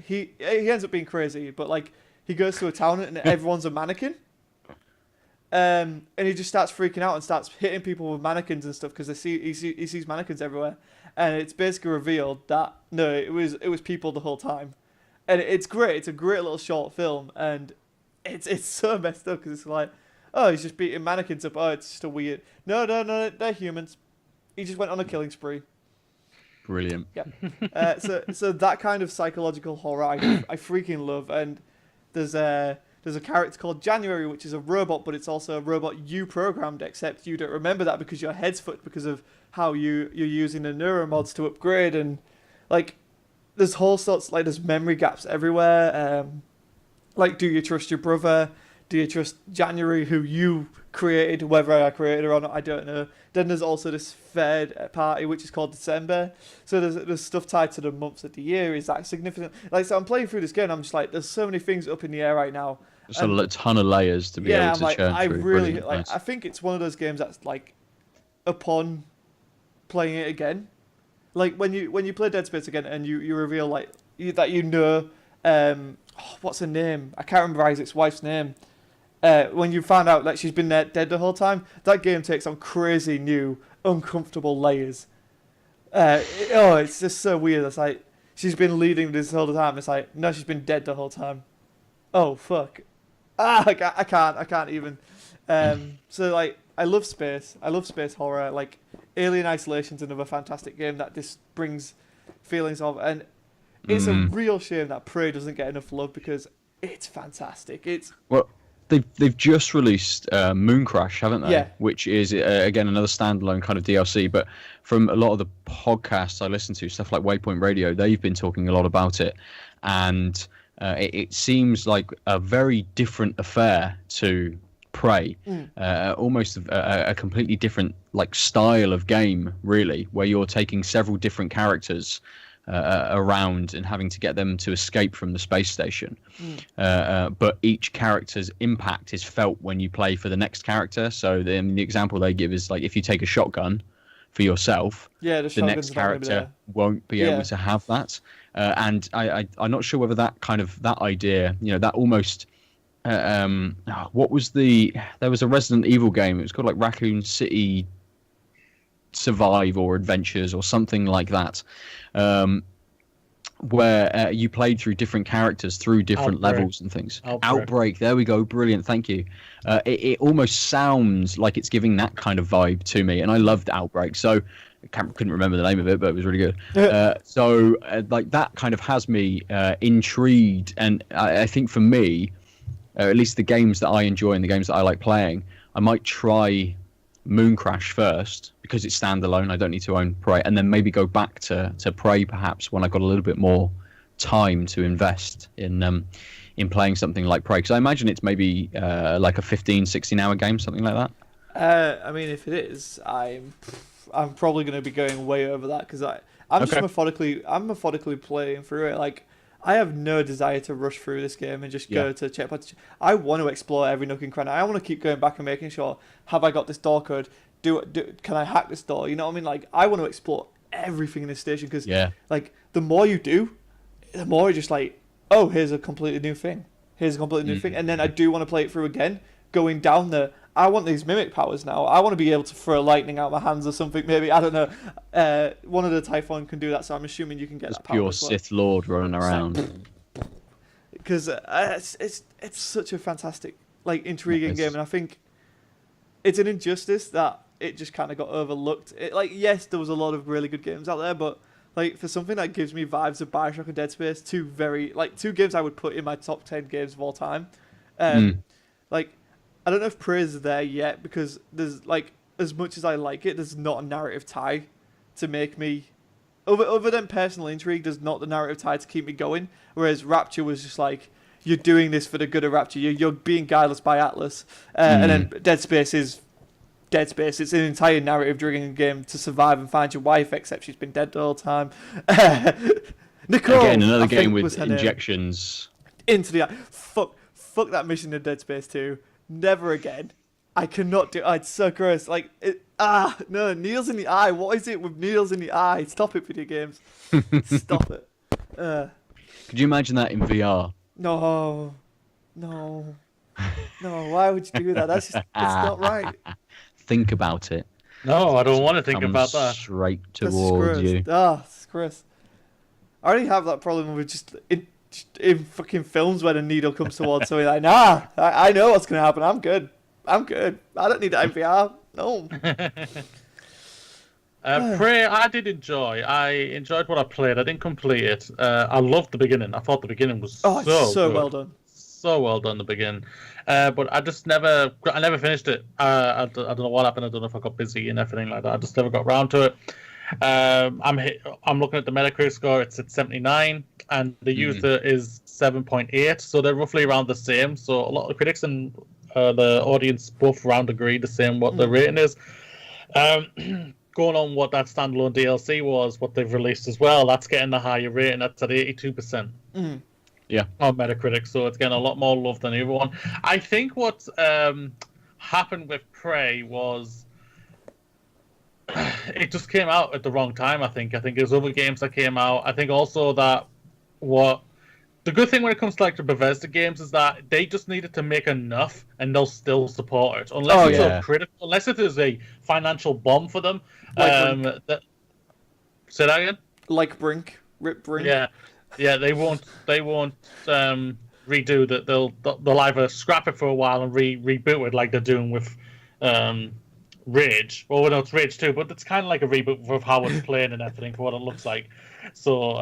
he ends up being crazy, but like he goes to a town and everyone's a mannequin. And he just starts freaking out and starts hitting people with mannequins and stuff, because he sees mannequins everywhere, and it's basically revealed that no, it was people the whole time, and it's great. It's a great little short film, and it's so messed up, because it's like, oh, he's just beating mannequins up. Oh, it's just a weird. No, they're humans. He just went on a killing spree. Brilliant. Yeah. So that kind of psychological horror I freaking love, and there's a character called January, which is a robot, but it's also a robot you programmed, except you don't remember that because your head's fucked because of how you're using the neuromods to upgrade, and like there's whole sorts, like there's memory gaps everywhere. Like, do you trust your brother? Do you trust January, who you created, whether I created her or not, I don't know. Then there's also this third party, which is called December. So there's stuff tied to the months of the year. Is that significant? Like, so I'm playing through this game, I'm just like, there's so many things up in the air right now. There's a ton of layers to be able to like, churn I through. really Brilliant. like. Nice. I think it's one of those games that's like, upon playing it again, like when you play Dead Space again and you reveal like that what's her name? I can't remember Isaac's wife's name. When you find out that she's been dead the whole time, that game takes on crazy new, uncomfortable layers. It's just so weird. It's like she's been leading this whole time. It's like, no, she's been dead the whole time. Oh fuck! I can't even. So like, I love space. I love space horror. Like, Alien Isolation's another fantastic game that just brings feelings of, and it's a real shame that Prey doesn't get enough love, because it's fantastic. Well, they've just released Moon Crash, haven't they? Yeah. Which is again another standalone kind of DLC. But from a lot of the podcasts I listen to, stuff like Waypoint Radio, they've been talking a lot about it, and it seems like a very different affair to Prey. Almost a completely different like style of game, really, where you're taking several different characters around and having to get them to escape from the space station. But each character's impact is felt when you play for the next character. So the example they give is like, if you take a shotgun for yourself, the next character won't be able to have that. And I'm not sure whether that idea, that almost what was there was a Resident Evil game, it was called like Raccoon City Survive or Adventures or something like that, where you played through different characters through different levels and things. Outbreak, there we go, brilliant, thank you. It almost sounds like it's giving that kind of vibe to me, and I loved Outbreak, so couldn't remember the name of it, but it was really good. So like that kind of has me intrigued, and I think for me, at least the games that I enjoy and the games that I like playing, I might try Moon Crash first because it's standalone. I don't need to own Prey, and then maybe go back to Prey perhaps when I've got a little bit more time to invest in playing something like Prey, because I imagine it's maybe like a 15-16 hour game, something like that. I mean, if it is, I'm probably going to be going way over that, because I I'm just Okay. methodically playing through it. Like, I have no desire to rush through this game and just Yeah. go to checkpoint. I want to explore every nook and cranny. I want to keep going back and making sure, have I got this door code? Can I hack this door? You know what I mean? Like, I want to explore everything in this station because, Yeah. like, the more you do, the more you're just like, oh, here's a completely new thing. Here's a completely new thing. And then I do want to play it through again, going down there. I want these mimic powers now. I want to be able to throw lightning out my hands or something. Maybe, I don't know. One of the Typhon can do that, so I'm assuming you can get There's that power pure as well. Sith Lord running around. Because it's such a fantastic, like, intriguing Nice. game, and I think it's an injustice that it just kind of got overlooked. Like, yes, there was a lot of really good games out there, but like, for something that gives me vibes of Bioshock and Dead Space, two games I would put in my top 10 games of all time. Like, I don't know if praise is there yet because there's, like, as much as I like it, there's not a narrative tie to make me, other than personal intrigue, there's not the narrative tie to keep me going. Whereas Rapture was just like, you're doing this for the good of Rapture. You're being guileless by Atlas. And then Dead Space is Dead Space. It's an entire narrative-driven game to survive and find your wife, except she's been dead the whole time. Nicole! Again, another I game think was with her name. injections. Into the eye. Fuck that mission in Dead Space 2. Never again. I cannot do. It's so gross. Like, no, needles in the eye. What is it with needles in the eye? Stop it, video games. Stop it. Could you imagine that in VR? No. Why would you do that? That's just, it's not right. Think about it. No, I don't want to think Comes about that. straight That's towards gross. you. It's gross. I already have that problem with just in fucking films where the needle comes towards something like, nah, I know what's gonna happen. I'm good. I don't need that in VR. No. Prey, I did enjoy. I enjoyed what I played. I didn't complete it. I loved the beginning. I thought the beginning was It's so good. well done. So well done, the beginning. But I never finished it. I don't know what happened. I don't know if I got busy and everything like that. I just never got around to it. I'm looking at the Metacritic score. It's at 79, and the user is 7.8. So they're roughly around the same. So a lot of critics and the audience both around agree the same what the rating is. Going on what that standalone DLC was, what they've released as well, that's getting the higher rating. That's at 82%. Yeah. On Metacritic, so it's getting a lot more love than the other one. I think what happened with Prey was it just came out at the wrong time. I think there's other games that came out. I think also that the good thing when it comes to like the Bethesda games is that they just needed to make enough and they'll still support it unless it's so critical, unless it is a financial bomb for them. Say that again. Like Brink, Rip Brink. Yeah, they won't redo that. They'll either scrap it for a while and reboot it like they're doing with Rage. Well, no, it's Rage 2, but it's kind of like a reboot of how it's playing and everything for what it looks like. So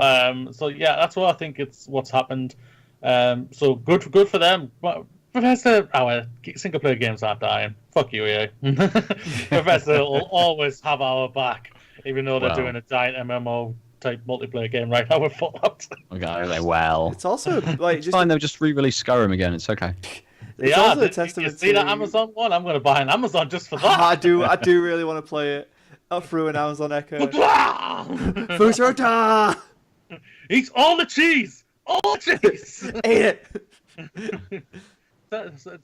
yeah, that's what I think it's what's happened. So good for them. But Bethesda, our single player games aren't dying. Fuck you, EA. Bethesda will always have our back, even though they're doing a giant MMO type multiplayer game right now with Fallout. Okay, well. It's also like It's fine. They'll just re-release Skyrim again. It's okay. It's also a testament you see that Amazon one? I'm going to buy an Amazon just for that. I do really want to play it through an Amazon Echo. Fushota! Eat all the cheese! All the cheese! Ate it!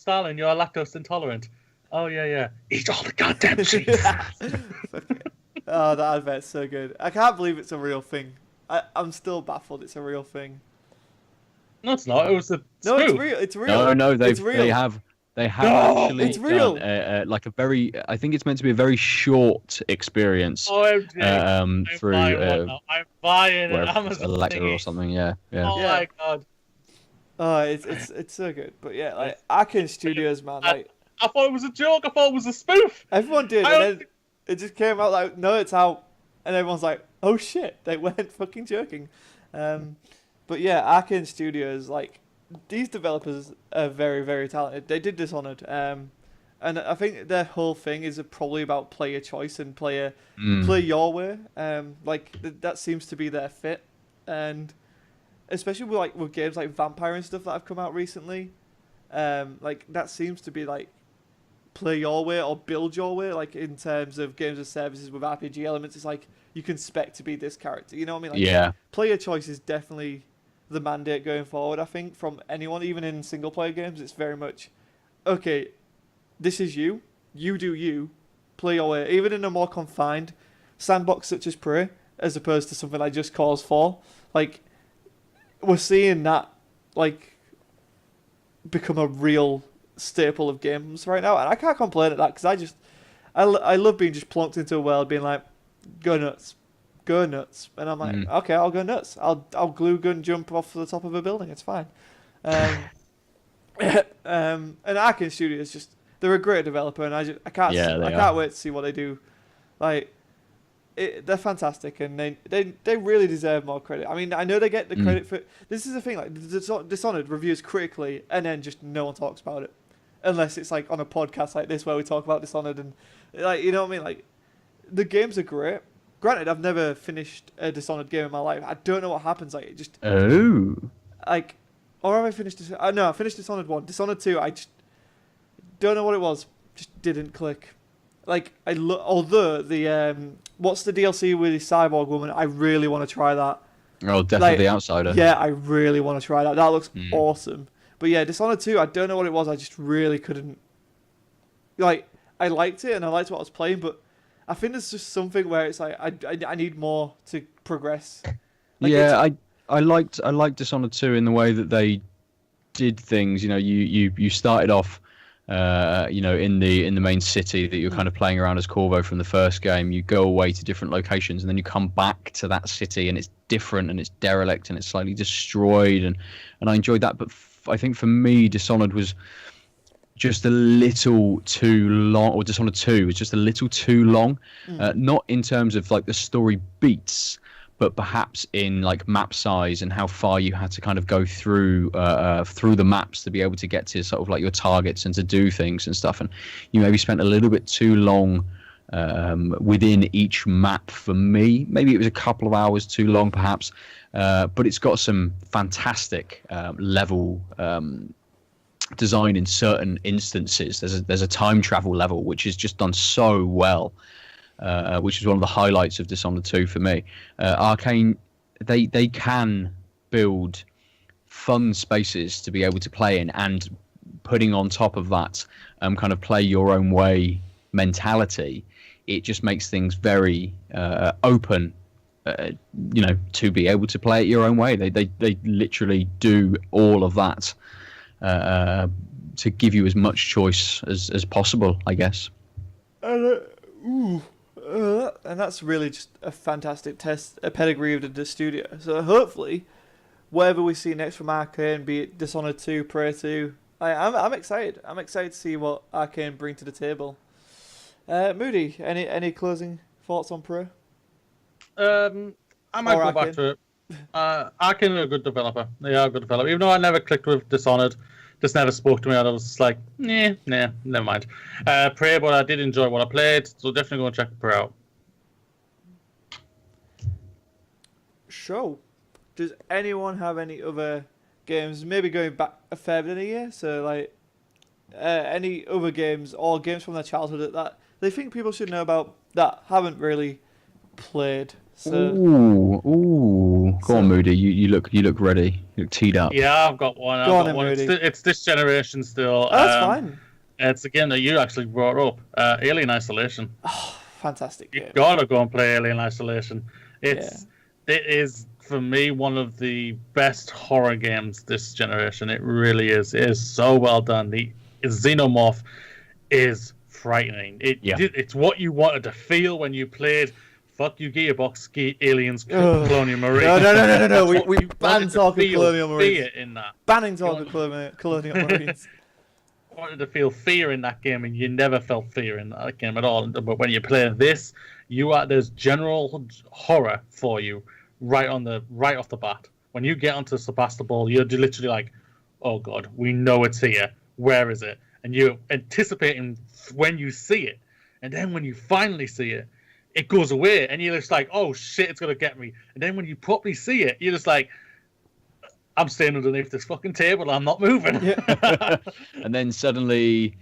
Darling, you're lactose intolerant. Oh, yeah. Eat all the goddamn cheese! Oh, that advert's so good. I can't believe it's a real thing. I'm still baffled it's a real thing. No, it's not. It was a No, spoof. it's real. No, they real. have actually it's real. done like a very, I think it's meant to be a very short experience OMG. through I'm buying an Amazon Alexa thingy. or something. Yeah. Oh my god. Oh, it's so good. But yeah, like Arkane Studios, man. Like I thought it was a joke. I thought it was a spoof. everyone did, and then it just came out like, no, it's out, and everyone's like, oh shit, they weren't fucking joking. But yeah, Arkane Studios, like, these developers are very, very talented. They did Dishonored, and I think their whole thing is probably about player choice and play your way. Like that seems to be their fit, and especially with games like Vampire and stuff that have come out recently, like that seems to be like play your way or build your way. Like in terms of games and services with RPG elements, it's like you can spec to be this character. You know what I mean? Like, Yeah. player choice is definitely the mandate going forward. I think from anyone, even in single player games, it's very much okay. This is you. You do you. Play your way. Even in a more confined sandbox such as Prey, as opposed to something like Just Cause 4, like we're seeing that like become a real staple of games right now, and I can't complain at that because I love being just plonked into a world, being like, go nuts, and I'm like, okay, I'll go nuts. I'll glue gun jump off the top of a building. It's fine. And Arkane Studios just they're a great developer, and I can't wait to see what they do. Like, they're fantastic, and they really deserve more credit. I mean, I know they get the credit for this is the thing. Like, Dishonored reviews critically, and then just no one talks about it, unless it's like on a podcast like this where we talk about Dishonored, and like, you know what I mean. Like, the games are great. Granted, I've never finished a Dishonored game in my life. I don't know what happens. Like, it just like, or have I finished? No, I finished Dishonored 1. Dishonored 2, I just don't know what it was. Just didn't click. Like, although the what's the DLC with the cyborg woman? I really want to try that. Oh, definitely the Outsider. Yeah, I really want to try that. That looks awesome. But yeah, Dishonored 2, I don't know what it was. I just really couldn't. Like, I liked it and I liked what I was playing, but I think there's just something where it's like I need more to progress. Like, yeah, I liked Dishonored 2 in the way that they did things. You know, you started off, you know, in the main city that you're kind of playing around as Corvo from the first game. You go away to different locations, and then you come back to that city, and it's different, and it's derelict, and it's slightly destroyed, and I enjoyed that. But I think for me, Dishonored was just a little too long, or Dishonored 2 was just a little too long. Not in terms of like the story beats, but perhaps in like map size and how far you had to kind of go through the maps to be able to get to sort of like your targets and to do things and stuff. And you maybe spent a little bit too long within each map for me. Maybe it was a couple of hours too long, perhaps. But it's got some fantastic level design in certain instances. There's a time travel level which is just done so well. Which is one of the highlights of Dishonored 2 for me. Arkane, they can build fun spaces to be able to play in, and putting on top of that kind of play your own way mentality, it just makes things very open, you know, to be able to play it your own way. They literally do all of that to give you as much choice as possible, I guess. And that's really just a fantastic a pedigree of the studio. So hopefully, whatever we see next from Arkane, be it Dishonored 2, Prey 2, I'm excited. I'm excited to see what Arkane bring to the table. Moody, any closing thoughts on Prey? I might go back to it. Arkane are a good developer. They are a good developer. Even though I never clicked with Dishonored, just never spoke to me. I was just like, nah, never mind. Prey, but I did enjoy what I played, so definitely go and check Prey out. So, does anyone have any other games, maybe going back a fair bit in a year? So, like, any other games or games from their childhood that they think people should know about that haven't really played? So, go on, Moody. You look ready. You look teed up. Yeah, I've got one. It's this generation still. Oh, that's fine. It's a game that you actually brought up. Alien Isolation. Oh, fantastic game. You gotta go and play Alien Isolation. It is for me one of the best horror games this generation. It really is. It is so well done. The xenomorph is frightening. It's what you wanted to feel when you played. Fuck you, Gearbox, Aliens, Colonial Marines. No. We ban talking Colonial Marines. In that. Banning talking Colonial Marines. I wanted to feel fear in that game, and you never felt fear in that game at all. But when you play this, there's general horror for you right off the bat. When you get onto Sebastopol, you're literally like, oh god, we know it's here. Where is it? And you're anticipating when you see it, and then when you finally see it, it goes away, and you're just like, oh shit, it's gonna get me. And then when you properly see it, you're just like, I'm staying underneath this fucking table, I'm not moving. And then suddenly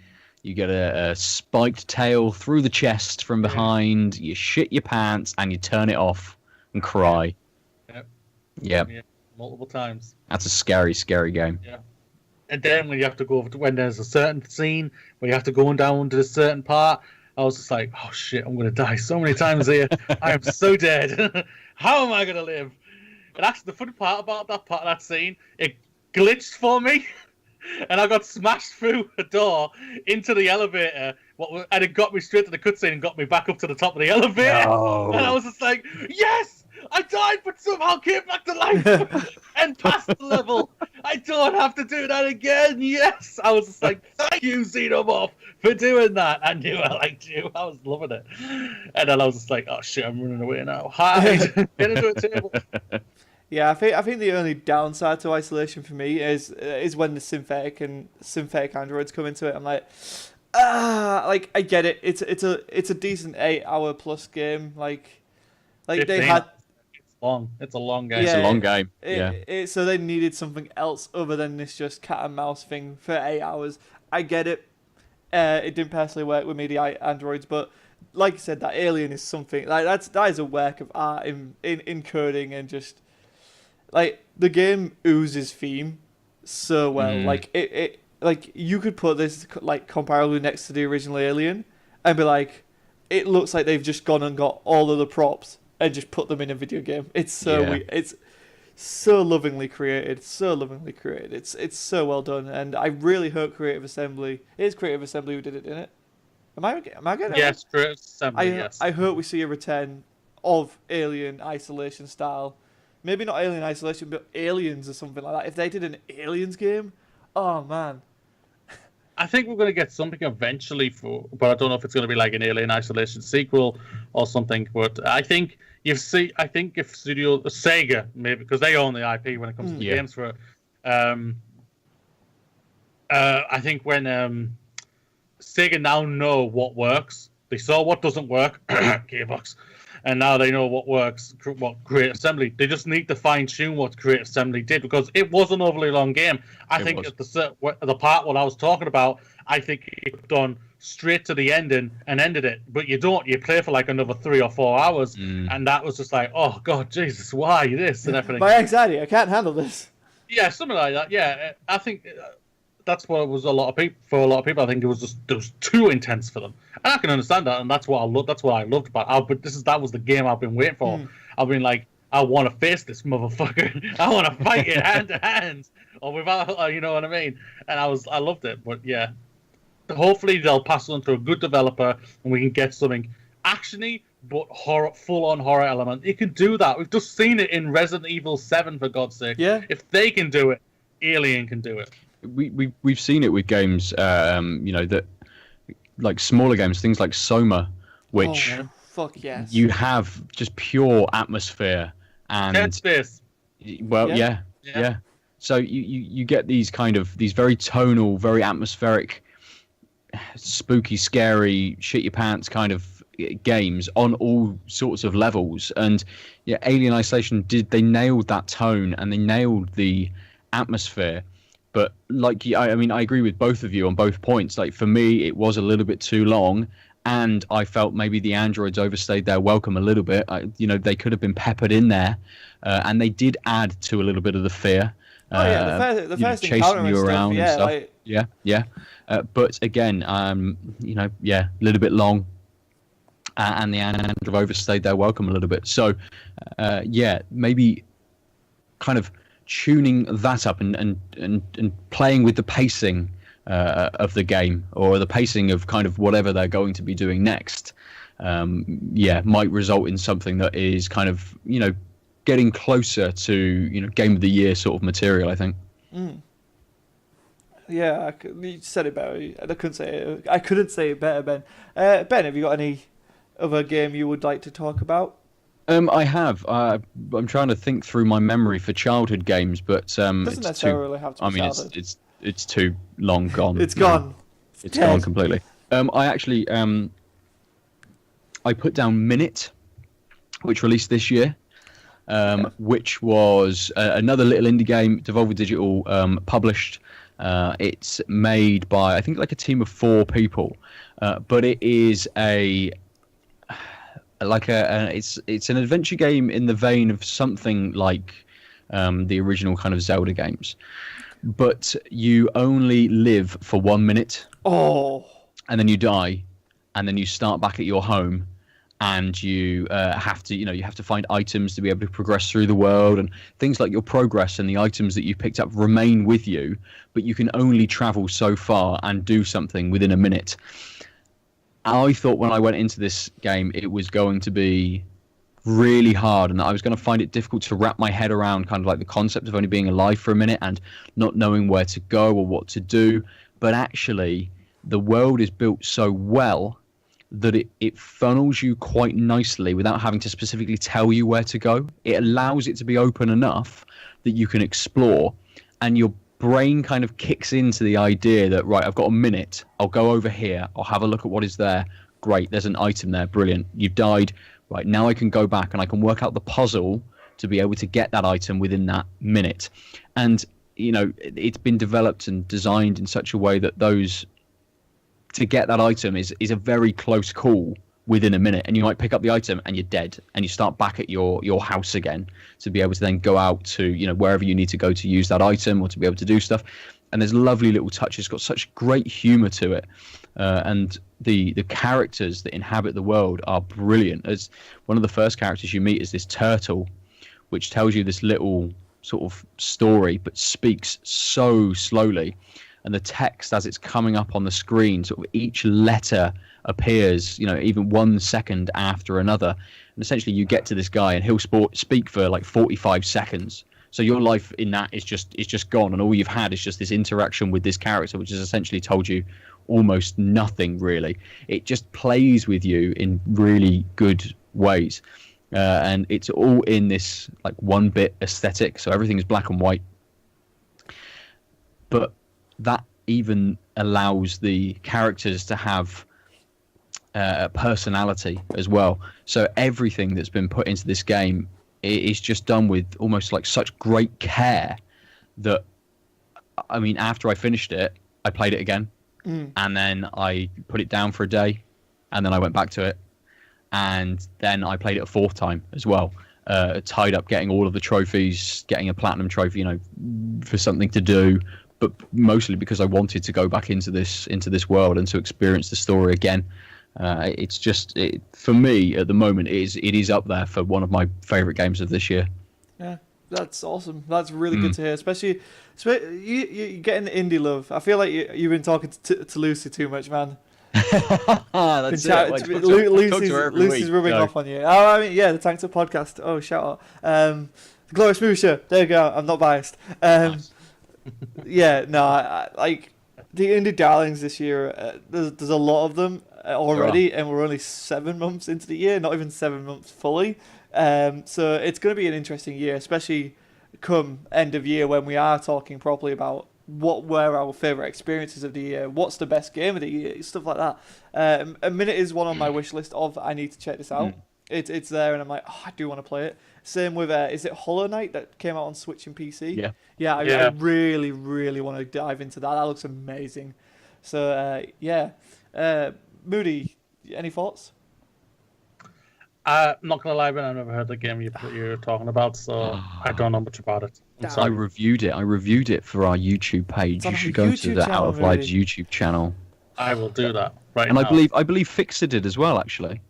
You get a spiked tail through the chest from behind. You shit your pants and you turn it off and cry. Yep. Yep. Yeah. Multiple times. That's a scary, scary game. Yeah. And then when you have to go over to, when there's a certain scene where you have to go down to a certain part, I was just like, oh shit, I'm going to die so many times here. I am so dead. How am I going to live? And that's the funny part about that part of that scene. It glitched for me. And I got smashed through a door into the elevator, and it got me straight to the cutscene and got me back up to the top of the elevator. No. And I was just like, yes! I died, but somehow came back to life and passed the level. I don't have to do that again. Yes! I was just like, thank you, Xenomorph, for doing that. I knew I liked you. I was loving it. And then I was just like, oh shit, I'm running away now. Hide! Get into a table. Yeah, I think the only downside to isolation for me is when the synthetic androids come into it. I'm like, like I get it. It's a decent 8-hour plus game. Like they had. It's long. It's a long game. Yeah, it's a long game. So they needed something else other than this just cat and mouse thing for 8 hours. I get it. It didn't personally work with me, the androids, but like you said, that alien is something like that is a work of art in coding and just. Like, the game oozes theme so well. Like, it like, you could put this, like, comparably next to the original Alien and be like, it looks like they've just gone and got all of the props and just put them in a video game. It's so weird. It's so lovingly created. It's so well done. And I really hope Creative Assembly... It is Creative Assembly who did it, isn't it? Am I getting it? Yes, Creative Assembly, yes. I hope we see a return of Alien Isolation style. Maybe not Alien Isolation, but Aliens or something like that. If they did an Aliens game, oh man. I think we're going to get something eventually but I don't know if it's going to be like an Alien Isolation sequel or something. But I think if Sega, maybe, because they own the IP when it comes to the games for it. I think when Sega now know what works, they saw what doesn't work, Gearbox. And now they know what works, what Creative Assembly. They just need to fine-tune what Creative Assembly did because it was an overly long game. I think at the part what I was talking about, I think it done straight to the ending and ended it. But you don't. You play for like another 3 or 4 hours. And that was just like, oh, God, Jesus, why this and everything. My anxiety, I can't handle this. Yeah, something like that. Yeah, I think... That's what it was. For a lot of people, I think it was too intense for them, and I can understand that, and that's what I love. That's what I loved about it. But that was the game I've been waiting for. I've been like, I want to face this motherfucker. I want to fight it hand to hand, or without, you know what I mean. And I loved it. But yeah, hopefully they'll pass it on to a good developer, and we can get something actiony but full-on horror element. You can do that. We've just seen it in Resident Evil 7, for God's sake. Yeah. If they can do it, Alien can do it. We've seen it with games, that like smaller games, things like Soma, which fuck yes, you have just pure atmosphere and Dead Space. Well, yeah. So you get these very tonal, very atmospheric, spooky, scary, shit your pants kind of games on all sorts of levels. And yeah, Alien Isolation they nailed that tone and they nailed the atmosphere. But like, I agree with both of you on both points. Like for me, it was a little bit too long, and I felt maybe the androids overstayed their welcome a little bit. They could have been peppered in there, and they did add to a little bit of the fear. The first chasing you around and stuff. Like... But again, a little bit long, and the androids overstayed their welcome a little bit. So, maybe kind of tuning that up and playing with the pacing of the game, or the pacing of kind of whatever they're going to be doing next, might result in something that is kind of, getting closer to, game of the year sort of material, I think. Yeah, you said it better. I couldn't say it better, Ben. Ben, have you got any other game you would like to talk about? I have. I'm trying to think through my memory for childhood games, but doesn't necessarily have to be childhood. It's too long gone. It's gone. It's gone completely. I actually I put down Minute, which released this year, which was another little indie game, Devolver Digital published. It's made by, I think, like a team of 4 people, but it is it's an adventure game in the vein of something like the original kind of Zelda games, but you only live for 1 minute. Oh. And then you die, and then you start back at your home, and you have to find items to be able to progress through the world, and things like your progress and the items that you picked up remain with you, but you can only travel so far and do something within a minute. I thought when I went into this game it was going to be really hard, and that I was going to find it difficult to wrap my head around kind of like the concept of only being alive for a minute and not knowing where to go or what to do. But actually, the world is built so well that it funnels you quite nicely without having to specifically tell you where to go. It allows it to be open enough that you can explore, and your brain kind of kicks into the idea that, right, I've got a minute, I'll go over here, I'll have a look at what is there. Great, there's an item there, brilliant. You've died. Right, now I can go back and I can work out the puzzle to be able to get that item within that minute. And, it's been developed and designed in such a way that to get that item is a very close call within a minute. And you might pick up the item and you're dead, and you start back at your house again to be able to then go out to, wherever you need to go to use that item or to be able to do stuff. And there's lovely little touches. It's got such great humor to it. And the characters that inhabit the world are brilliant. As one of the first characters you meet is this turtle, which tells you this little sort of story, but speaks so slowly. And the text, as it's coming up on the screen, sort of each letter appears, even 1 second after another. And essentially you get to this guy and he'll speak for like 45 seconds. So your life in that is just gone, and all you've had is just this interaction with this character, which has essentially told you almost nothing, really. It just plays with you in really good ways, and it's all in this like 1-bit aesthetic, so everything is black and white. But that even allows the characters to have personality as well. So everything that's been put into this game is just done with almost like such great care that, I mean, after I finished it, I played it again, and then I put it down for a day, and then I went back to it, and then I played it a 4th time as well, tied up getting all of the trophies, getting a platinum trophy, for something to do, but mostly because I wanted to go back into this world and to experience the story again. It's just, for me at the moment, it is up there for one of my favorite games of this year. Yeah, that's awesome. That's really good to hear. Especially you getting the indie love. I feel like you've been talking to Lucy too much, man. That's it. Lucy's rubbing off on you. Oh, I mean, yeah, the Tanked Up podcast. Oh, shout out. The Glorious Movie Show. There you go. I'm not biased. Nice. Yeah, no, I like the indie darlings this year. There's a lot of them already, and we're only 7 months into the year, not even 7 months fully. So it's going to be an interesting year, especially come end of year when we are talking properly about what were our favourite experiences of the year, what's the best game of the year, stuff like that. A Minute is one on my wish list of I need to check this out. It's there, and I'm like, oh, I do want to play it. Same with, is it Hollow Knight that came out on Switch and PC? Yeah, I really, really want to dive into that. That looks amazing. So, Moody, any thoughts? I'm not gonna lie, but I've never heard the game you're talking about, so I don't know much about it. I reviewed it for our YouTube page. You should go to the OutofLives YouTube channel. I will do that right now. And I believe Fixer did as well, actually.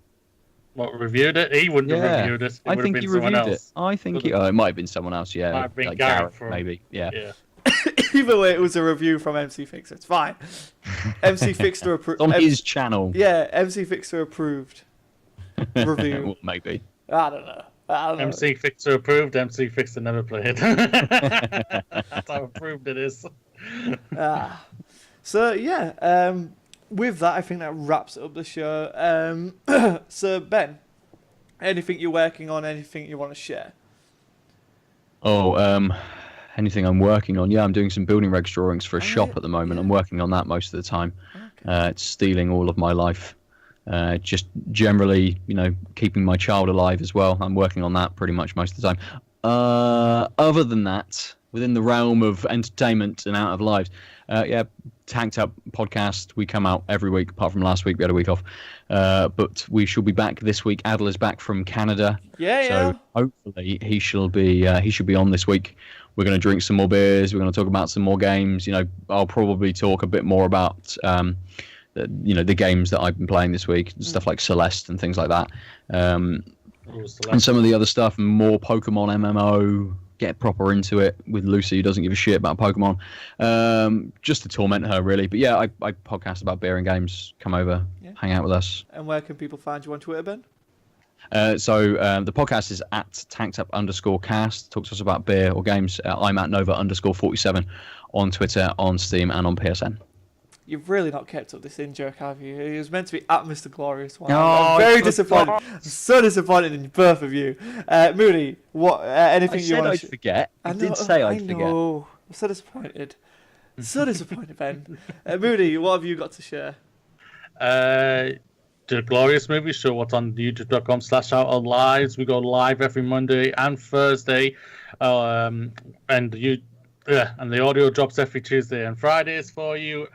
What, reviewed it? He wouldn't have reviewed it. I think he reviewed it. I think it might have been someone else. Yeah, might have been like Gareth, maybe. Yeah. Either way, it was a review from MC Fixer. It's fine. MC Fixer approved on his channel. Yeah, MC Fixer approved review. Well, maybe. I don't know. MC Fixer approved. MC Fixer never played. That's how approved it is. So yeah. With that, I think that wraps up the show. So Ben, anything you're working on? Anything you want to share? Anything I'm working on? Yeah, I'm doing some building regs drawings for a shop at the moment. I'm working on that most of the time. Okay. It's stealing all of my life. Just generally, keeping my child alive as well. I'm working on that pretty much most of the time. Other than that, within the realm of entertainment and out of lives. Yeah, Tanked Up podcast. We come out every week, apart from last week. We had a week off. But we shall be back this week. Adel is back from Canada. So hopefully he shall be on this week. We're going to drink some more beers. We're going to talk about some more games. I'll probably talk a bit more about the games that I've been playing this week, stuff like Celeste and things like that. And some of the other stuff, more Pokemon MMO, get proper into it with Lucy, who doesn't give a shit about Pokemon, just to torment her, really. But yeah, I podcast about beer and games. Come over, hang out with us. And where can people find you on Twitter, Ben? So the podcast is at tankedup_cast. Talk to us about beer or games. I'm at Nova_47 on Twitter, on Steam, and on PSN. You've really not kept up this in-joke, have you? He was meant to be at Mr. Glorious one. I'm very disappointed. I'm so disappointed in both of you. Moody, what? Anything you want to forget? I did say I'd forget. I'm so disappointed. So disappointed, Ben. Moody, what have you got to share? The Glorious Movie Show. What's on youtube.com/OutofLives. We go live every Monday and Thursday, and the audio drops every Tuesday and Fridays for you.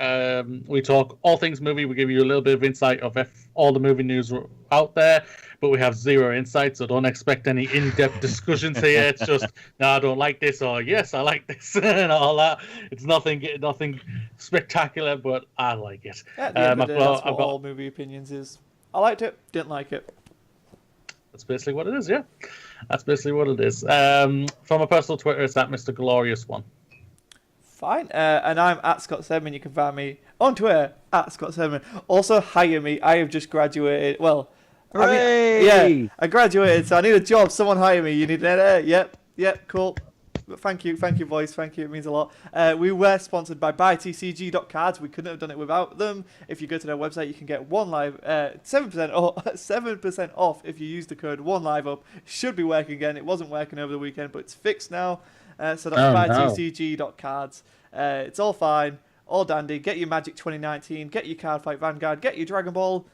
We talk all things movie. We give you a little bit of insight of all the movie news out there, but we have zero insight, so don't expect any in-depth discussions here. It's just, no, I don't like this, or yes, I like this, and all that. It's nothing spectacular, but I like it. At the end of the day, that's what all movie opinions is. I liked it, didn't like it. That's basically what it is, yeah. That's basically what it is. From a personal Twitter, it's at Mr. Glorious One. Fine. And I'm at Scott Sedman. You can find me on Twitter at Scott Sedman. Also, hire me. I have just graduated. Well, I graduated, so I need a job. Someone hire me. You need an editor? Yep, cool. Thank you, boys. Thank you. It means a lot. We were sponsored by buytcg.cards. We couldn't have done it without them. If you go to their website, you can get 7% off if you use the code OneLiveUp. It should be working again. It wasn't working over the weekend, but it's fixed now. So that's buytcg.cards. It's all fine, all dandy. Get your Magic 2019, get your Card Fight Vanguard, get your Dragon Ball.